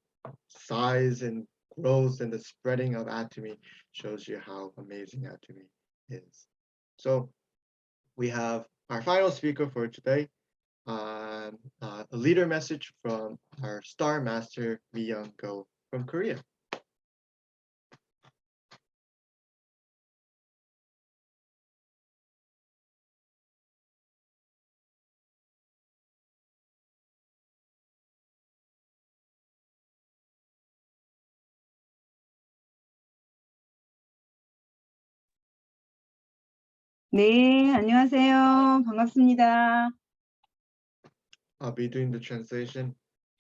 B: size and growth and the spreading of Atomy shows you how amazing Atomy is. So we have our final speaker for today, a leader message from our star master, MiyeongGo from Korea.
E: 네, 안녕하세요. 반갑습니다.
B: I'll be doing the translation.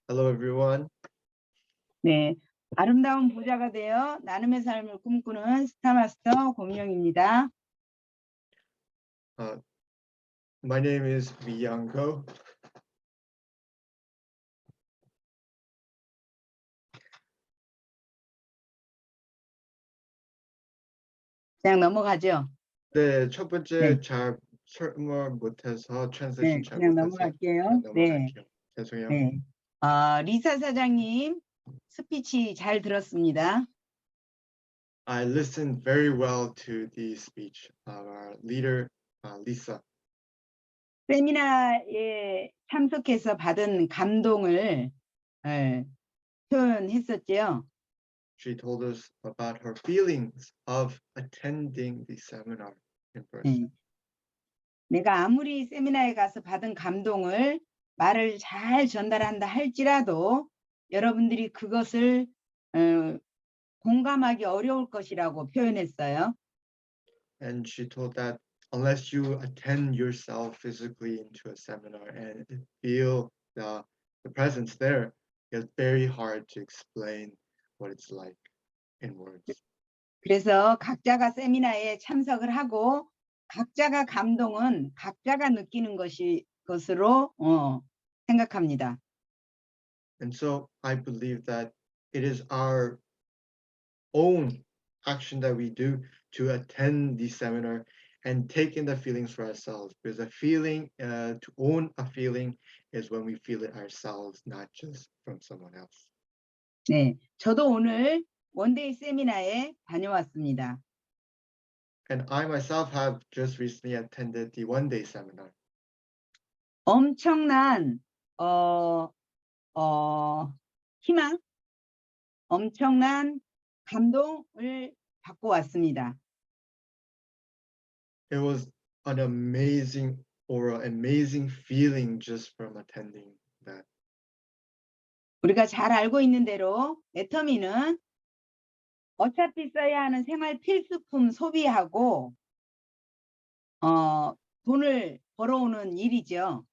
B: Hello, everyone.
E: 네, 아름다운 부자가 되어 나눔의 삶을 꿈꾸는 스타마스터 고민영입니다.
B: My name is MiyeongGo.
E: 그냥 넘어가죠.
B: 네, 첫 번째
E: 네.
B: 잘 설명 못해서
E: 네,
B: translation 잘
E: 그냥
B: 못해서
E: 넘어갈게요.
B: 넘어갈게요. 죄송해요.
E: 네. 리사 사장님 스피치 잘 들었습니다.
B: I listened very well to the speech of our leader, Lisa.
E: 세미나에 참석해서 받은 감동을 표현했었죠.
B: She told us about her feelings of attending the seminar in person.
E: 내가 아무리 세미나에 가서 받은 감동을 말을 잘 전달한다 할지라도 여러분들이 그것을 공감하기 어려울 것이라고 표현했어요.
B: And she told that unless you attend yourself physically into a seminar and feel the presence there, it's very hard to explain what it's like in words.
E: 그래서 각자가 세미나에 참석을 하고 각자가 감동은 각자가 느끼는 것으로 생각합니다.
B: And so I believe that it is our own action that we do to attend the seminar and take in the feelings for ourselves, because a feeling, to own a feeling is when we feel it ourselves, not just from someone else.
E: 네, 저도 오늘 원데이 세미나에 다녀왔습니다.
B: And I myself have just recently attended the one-day seminar.
E: 엄청난 희망, 엄청난 감동을 받고 왔습니다.
B: It was an amazing aura, amazing feeling just from attending that.
E: 우리가 잘 알고 있는 대로 애터미는 어차피 써야 하는 생활 필수품 소비하고 돈을 벌어오는 일이죠.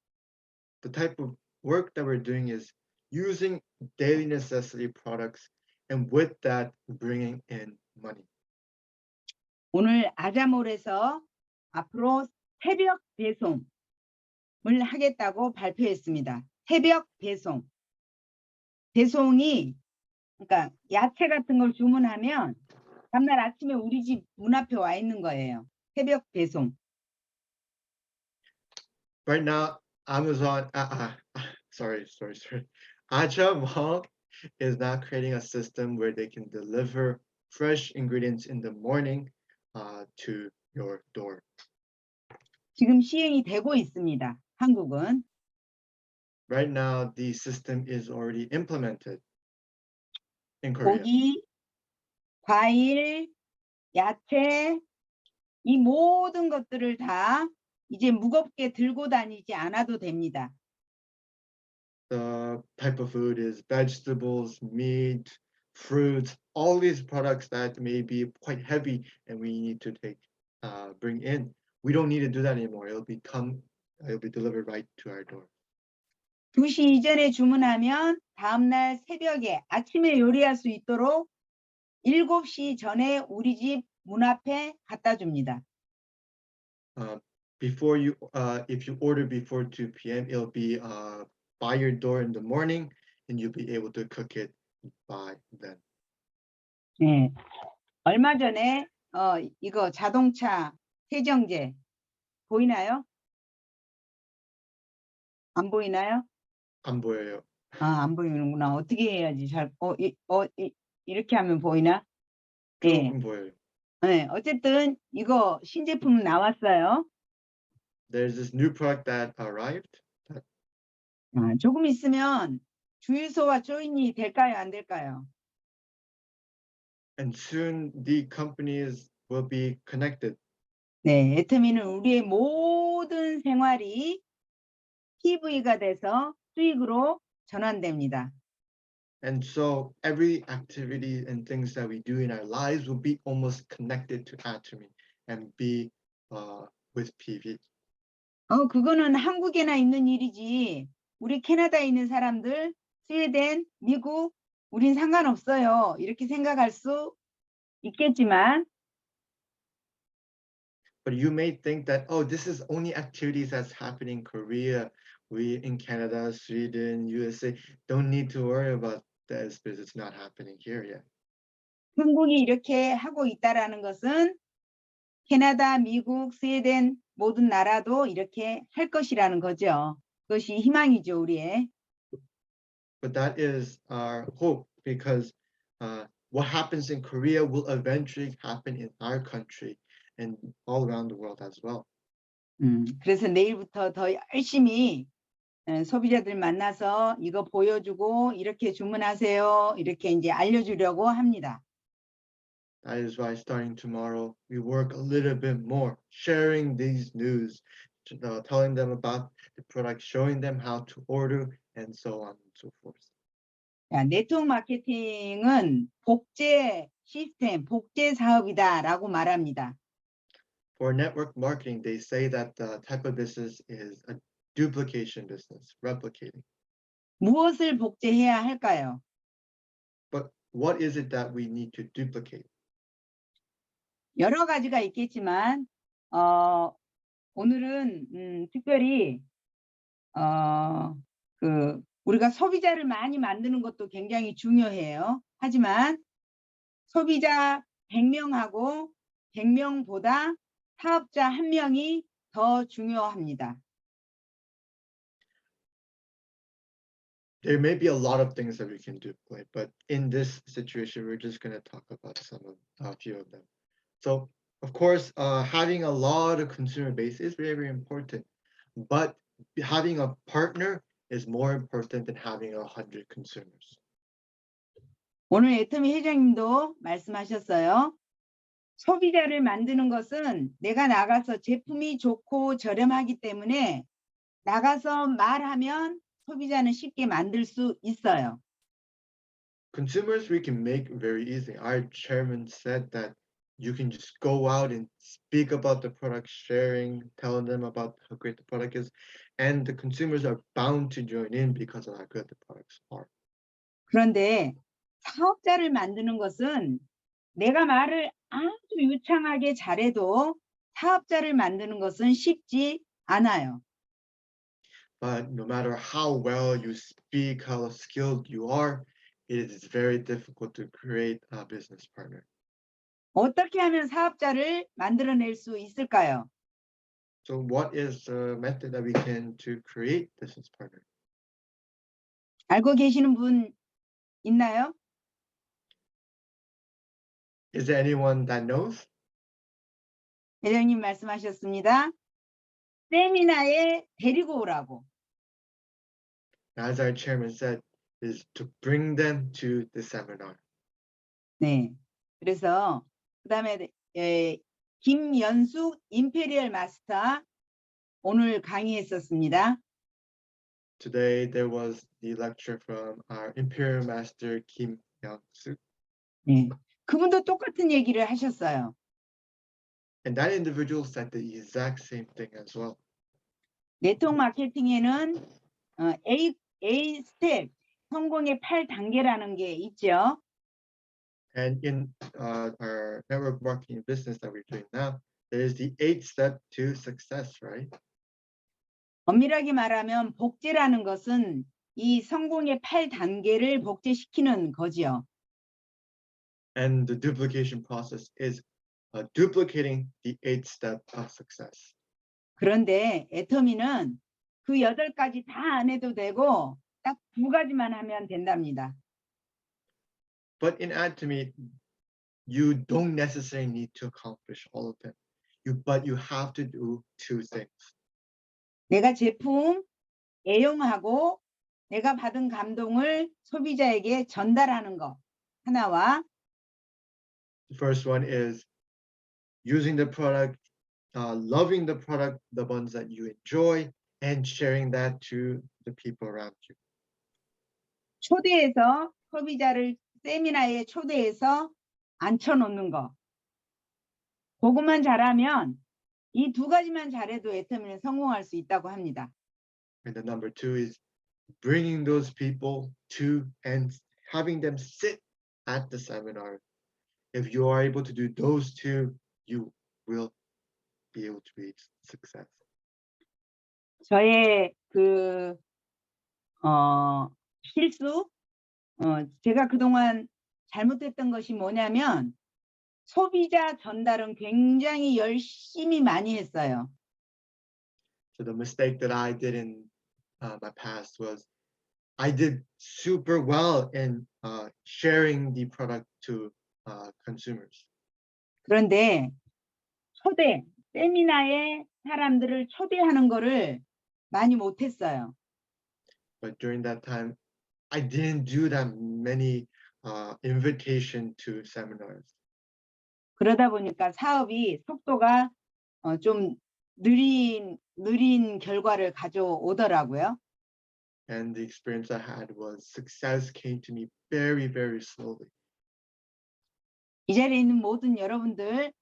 B: The type of work that we're doing is using daily necessity products and with that bringing in money.
E: 오늘 아자몰에서 앞으로 새벽 배송을 하겠다고 발표했습니다. 새벽 배송. 배송이 그러니까 야채 같은 걸 주문하면 다음날 아침에 우리 집 문 앞에 와 있는 거예요. 새벽 배송.
B: Right now, Amazon, sorry. Ajamall is now creating a system where they can deliver fresh ingredients in the morning to your door.
E: 지금 시행이 되고 있습니다. 한국은.
B: Right now, the system is already implemented in Korea.
E: 고기, 과일, 야채 이 모든 것들을 다 이제 무겁게 들고 다니지 않아도 됩니다.
B: The type of food is vegetables, meat, fruits, all these products that may be quite heavy and we need to bring in. We don't need to do that anymore. It'll be delivered right to our door.
E: 2시 이전에 주문하면 다음날 새벽에 아침에 요리할 수 있도록 7시 전에 우리 집 문 앞에 갖다 줍니다.
B: If you order before 2 p.m., it'll be by your door in the morning, and you'll be able to cook it by then.
E: 네. 얼마 전에 이거 자동차 세정제 보이나요? 안 보이나요?
B: 안 보여요.
E: 아, 안 보이는구나. 어떻게 해야지 이렇게 하면 보이나? 예.
B: 조금 보여요.
E: 네, 어쨌든 이거 신제품 나왔어요.
B: There's this new product that arrived.
E: 조금 있으면 주유소와 조인이 될까요? 안 될까요?
B: And soon the companies will be connected.
E: 네, 애터미는 우리의 모든 생활이 TV가 돼서 수익으로 전환됩니다.
B: And so every activity and things that we do in our lives will be almost connected to Atomy and be with PV.
E: 그거는 한국에나 있는 일이지. 우리 캐나다에 있는 사람들, 스웨덴, 미국, 우린 상관없어요. 이렇게 생각할 수 있겠지만
B: But you may think that, oh, this is only activities that's happening in Korea. We in Canada, Sweden, USA don't need to worry about this because it's not happening here yet.
E: 한국이 이렇게 하고 있다라는 것은 캐나다, 미국, 스웨덴 모든 나라도 이렇게 할 것이라는 거죠. 그것이 희망이죠, 우리의.
B: But that is our hope because what happens in Korea will eventually happen in our country and all around the world as well.
E: 그래서 내일부터 더 열심히 소비자들 만나서 이거 보여주고 이렇게 주문하세요. 이렇게 이제 알려주려고 합니다.
B: That is why starting tomorrow, we work a little bit more, sharing these news, telling them about the product, showing them how to order, and so on and so forth.
E: 자, 네트워크 마케팅은 복제 시스템, 복제 사업이다라고 말합니다.
B: For network marketing, they say that the type of business is a duplication business, replicating.
E: 무엇을 복제해야 할까요?
B: But what is it that we need to duplicate?
E: 여러 가지가 있겠지만 오늘은 특별히 우리가 소비자를 많이 만드는 것도 굉장히 중요해요. 하지만 소비자 100명하고 100명보다 사업자 1명이 더 중요합니다.
B: There may be a lot of things that we can duplicate, but in this situation, we're just going to talk about a few of them. So, of course, having a lot of consumer base is very, very important, but having a partner is more important than having 100 consumers.
E: 오늘 애터미 회장님도 말씀하셨어요. 소비자를 만드는 것은 내가 나가서 제품이 좋고 저렴하기 때문에 나가서 말하면 소비자는 쉽게 만들 수 있어요.
B: Consumers we can make very easy. Our chairman said that you can just go out and speak about the product, sharing, telling them about how great the product is, and the consumers are bound to join in because of how good the products are.
E: 그런데 사업자를 만드는 것은 내가 말을 아주 유창하게 잘해도 사업자를 만드는 것은 쉽지 않아요.
B: But no matter how well you speak, how skilled you are, it is very difficult to create a business partner.
E: 어떻게 하면 사업자를 만들어낼 수 있을까요?
B: So what is the method that we can to create business partner?
E: 알고 계시는 분 있나요?
B: Is there anyone that knows?
E: 회장님 말씀하셨습니다. 세미나에 데리고 오라고.
B: As our chairman said, is to bring them to the seminar.
E: 네. 그래서 그다음에 김연숙 임페리얼 마스터 오늘 강의했었습니다.
B: Today there was the lecture from our Imperial Master Kim Young-suk.
E: 네. 그분도 똑같은 얘기를 하셨어요.
B: And that individual said the exact same thing as well.
E: 네트워크 마케팅에는 A 스텝, 성공의 8단계라는 게 있죠.
B: And in our network marketing business that we're doing now, there is the 8th step to success, right?
E: 엄밀하게 말하면 복제라는 것은 이 성공의 8단계를 복제시키는 거지요.
B: And the duplication process is duplicating the 8th step of success.
E: 그런데 애터미는 그 8가지 다 안 해도 되고 딱 2가지만 하면 된답니다.
B: But in Atomy, you don't necessarily need to accomplish all of them. But you have to do 2 things.
E: 내가 제품 애용하고 내가 받은 감동을 소비자에게 전달하는 것 하나와
B: The first one is using the product, loving the product, the ones that you enjoy, and sharing that to the people around you.
E: 초대해서 소비자를 세미나에 초대해서 앉혀놓는 거. 그것만 잘하면 이 2가지만 잘해도 애터미는 성공할 수 있다고 합니다.
B: And the number 2 is bringing those people to and having them sit at the seminar. If you are able to do those 2, you will be able to reach success.
E: 저의 실수, 제가 그동안 잘못했던 것이 뭐냐면 소비자 전달은 굉장히 열심히 많이 했어요.
B: So the mistake that I did in my past was I did super well in sharing the product to consumers.
E: 그런데 세미나에 사람들을 초대하는 거를 많이 못했어요.
B: But during that time, I didn't do that many invitation to seminars.
E: 그러다 보니까 사업이 속도가 좀 느린 결과를 가져오더라고요.
B: And the experience I had was success came to me very, very slowly.
E: 이 자리에 있는 모든 여러분들,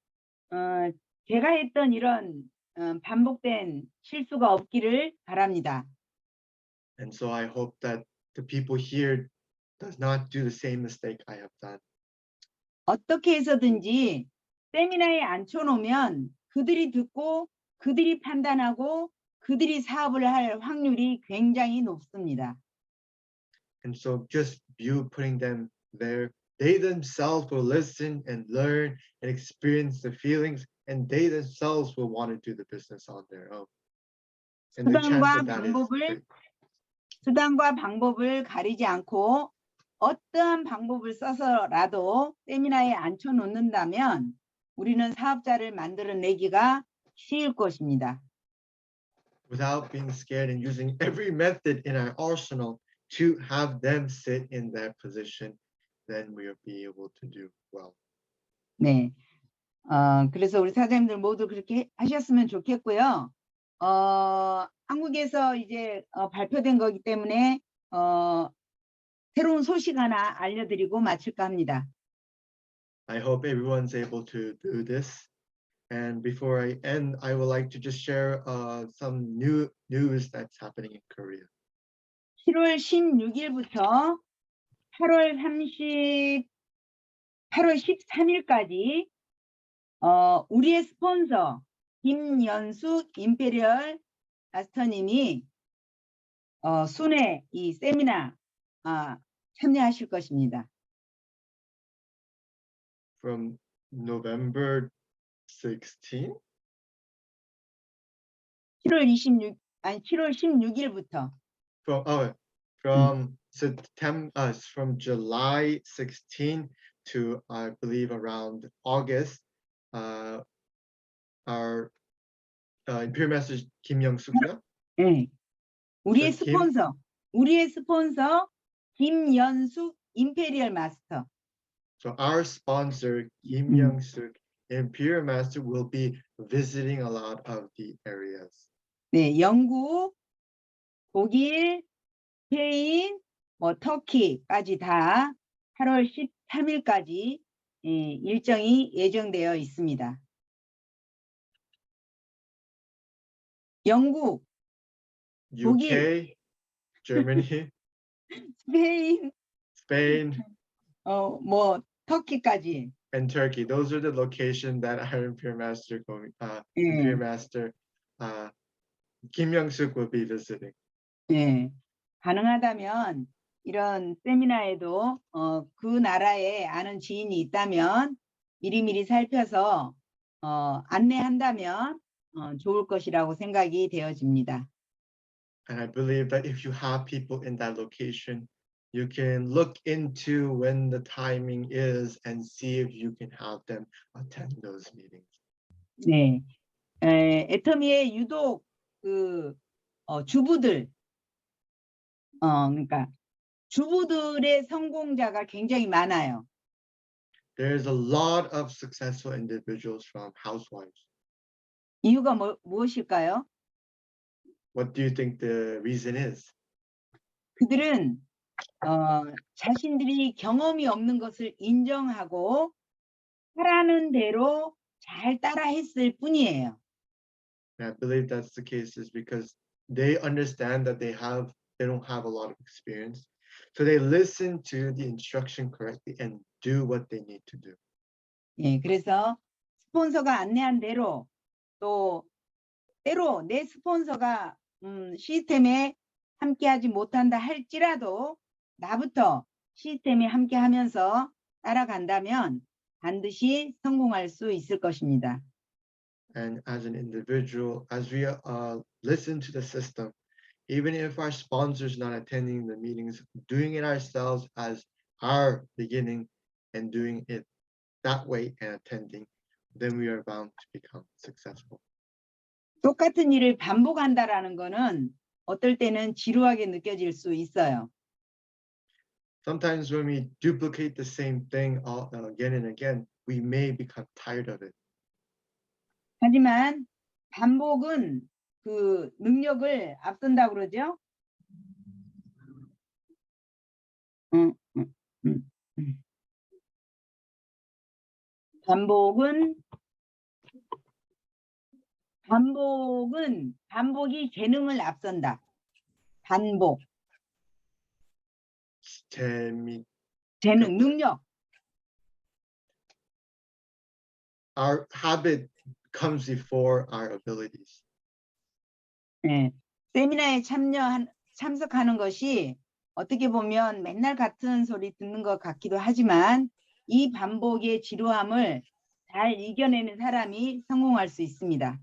E: 제가 했던 이런 반복된 실수가 없기를 바랍니다.
B: And so I hope that the people here does not do the same mistake I have done.
E: 어떻게 해서든지 세미나에 앉혀놓으면 그들이 듣고 그들이 판단하고 그들이 사업을 할 확률이 굉장히 높습니다.
B: And so just you putting them there, they themselves will listen and learn and experience the feelings, and they themselves will want to do the business on their own. And the chance of that is great.
E: 수단과 방법을 가리지 않고 어떠한 방법을 써서라도 세미나에 앉혀놓는다면 우리는 사업자를 만들어내기가 쉬울 것입니다.
B: Without being scared and using every method in our arsenal to have them sit in that position, then we'll be able to do well.
E: 네, 그래서 우리 사장님들 모두 그렇게 하셨으면 좋겠고요. 한국에서 이제 발표된 거기 때문에 새로운 소식 하나 알려드리고 마칠까 합니다.
B: I hope everyone's able to do this. And before I end, I would like to just share some new news that's happening in Korea.
E: 7월 16일부터 8월 13일까지 우리의 스폰서 김연숙 임페리얼 마스터님이 순회 이 세미나 참여하실 것입니다.
B: From November 16th?
E: 7월 16일부터
B: From September, from July 16 to I believe around August, our Imperial Master Kim Young-suk요.
E: 네. 우리의 스폰서 김연숙 임페리얼 마스터.
B: So our sponsor Kim Young-suk, Imperial Master, will be visiting a lot of the areas.
E: 네, 영국, 독일, 스페인, 터키까지 다 8월 13일까지 일정이 예정되어 있습니다. 영국,
B: UK, Germany,
E: 스페인,
B: Spain,
E: 터키까지.
B: and Turkey. Those are the locations that our Imperial Master
E: 예,
B: Imperial Master Kim Young-suk will be visiting.
E: 예. 가능하다면 이런 세미나에도 그 나라에 아는 지인이 있다면 미리미리 살펴서 안내한다면 좋을 것이라고 생각이 되어집니다.
B: And I believe that if you have people in that location, you can look into when the timing is and see if you can have them attend those meetings.
E: 네, 애터미의 유독 그 주부들, 그러니까 주부들의 성공자가 굉장히 많아요.
B: There's a lot of successful individuals from housewives.
E: 이유가 무엇일까요?
B: What do you think the reason is?
E: 그들은 자신들이 경험이 없는 것을 인정하고 하라는 대로 잘 따라했을 뿐이에요.
B: And I believe that's the case is because they understand that they don't have a lot of experience. So they listen to the instruction correctly and do what they need to do.
E: 예, 그래서 스폰서가 안내한 대로 또 때로 내 스폰서가 시스템에 함께하지 못한다 할지라도 나부터 시스템에 함께하면서 따라간다면 반드시 성공할 수 있을 것입니다.
B: And as an individual, as we listen to the system, even if our sponsors not attending the meetings, doing it ourselves as our beginning and doing it that way and attending, then we are bound to become successful.
E: 똑같은 일을 반복한다라는 거는 어떨 때는 지루하게 느껴질 수 있어요.
B: Sometimes when we duplicate the same thing again and again, we may become tired of it.
E: 하지만 반복은 그 능력을 앞선다고 그러죠. 반복이 재능을 앞선다. 반복. 재능, 능력.
B: Our habit comes before our abilities.
E: 네. 세미나에 참석하는 것이 어떻게 보면 맨날 같은 소리 듣는 것 같기도 하지만 이 반복의 지루함을 잘 이겨내는 사람이 성공할 수 있습니다.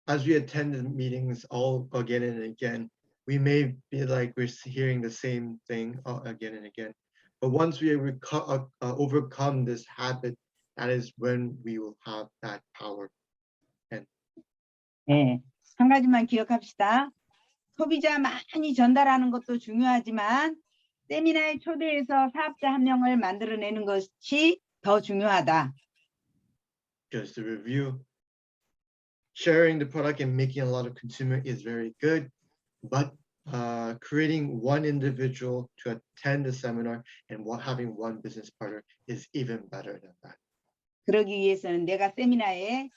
B: As we attend the meetings all again and again, we may be like we're hearing the same thing again and again. But once we overcome this habit, that is when we will have that power.
E: 네, 한 가지만 기억합시다. 소비자 많이 전달하는 것도 중요하지만 세미나에 초대해서 사업자 한 명을 만들어내는 것이 더 중요하다.
B: Just to review, sharing the product and making a lot of consumer is very good, but creating one individual to attend the seminar and having one business partner is even better than that.
E: 그러기 위해서는 내가 세미나에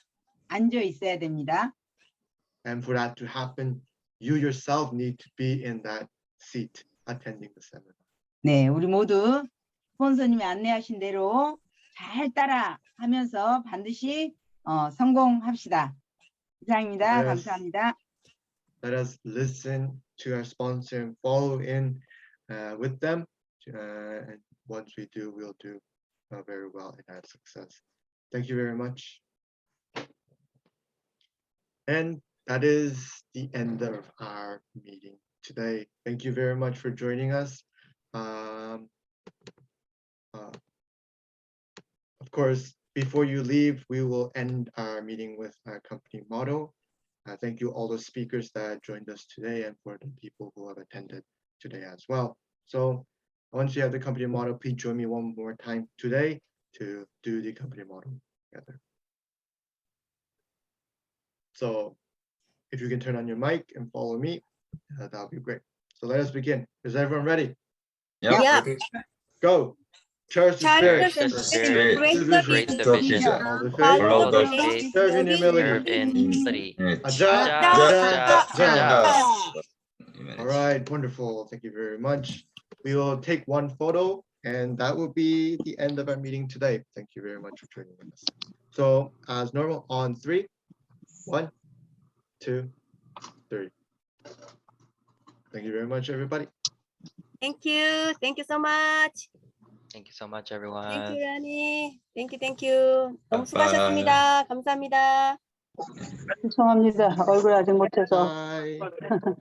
E: 앉아 있어야 됩니다.
B: And for that to happen, you yourself need to be in that seat attending the seminar.
E: 네, 우리 모두 스폰서님이 안내하신 대로 잘 따라하면서 반드시 성공합시다. 이상입니다. 감사합니다.
B: Let us listen to our sponsor and follow in with them. And once we do, we'll do very well in our success. Thank you very much. And that is the end of our meeting today. Thank you very much for joining us. Of course, before you leave, we will end our meeting with our company motto. Thank you all the speakers that joined us today and for the people who have attended today as well. So once you have the company motto, please join me one more time today to do the company motto together. So if you can turn on your mic and follow me, that would be great. So let us begin. Is everyone ready?
F: Yeah.
B: Go. Cherish the
F: Cherish
B: spirit.
F: the
C: spirit,
F: spirit,
C: create
F: the
C: the
F: vision,
C: vision,
B: All the
F: follow
C: follow
F: the
C: the
F: faith,
C: faith,
B: serve in
C: serve
B: humility.
C: in humility.
B: Aja,
C: Ja,
B: ja, ja.
C: ja.
B: All right, wonderful. Thank you very much. We will take one photo, and that will be the end of our meeting today. Thank you very much for joining with us. So, as normal, on 3, 1, 2, 3. Thank you very much, everybody.
F: Thank you. Thank you so much.
C: Thank you so much,
F: Thank
C: everyone.
F: you, 라니. Thank you, thank you. 너무
G: Bye.
F: 수고하셨습니다. 감사합니다.
D: 죄송합니다. 얼굴 아직 못해서.
B: Bye.
E: 수고하셨습니다.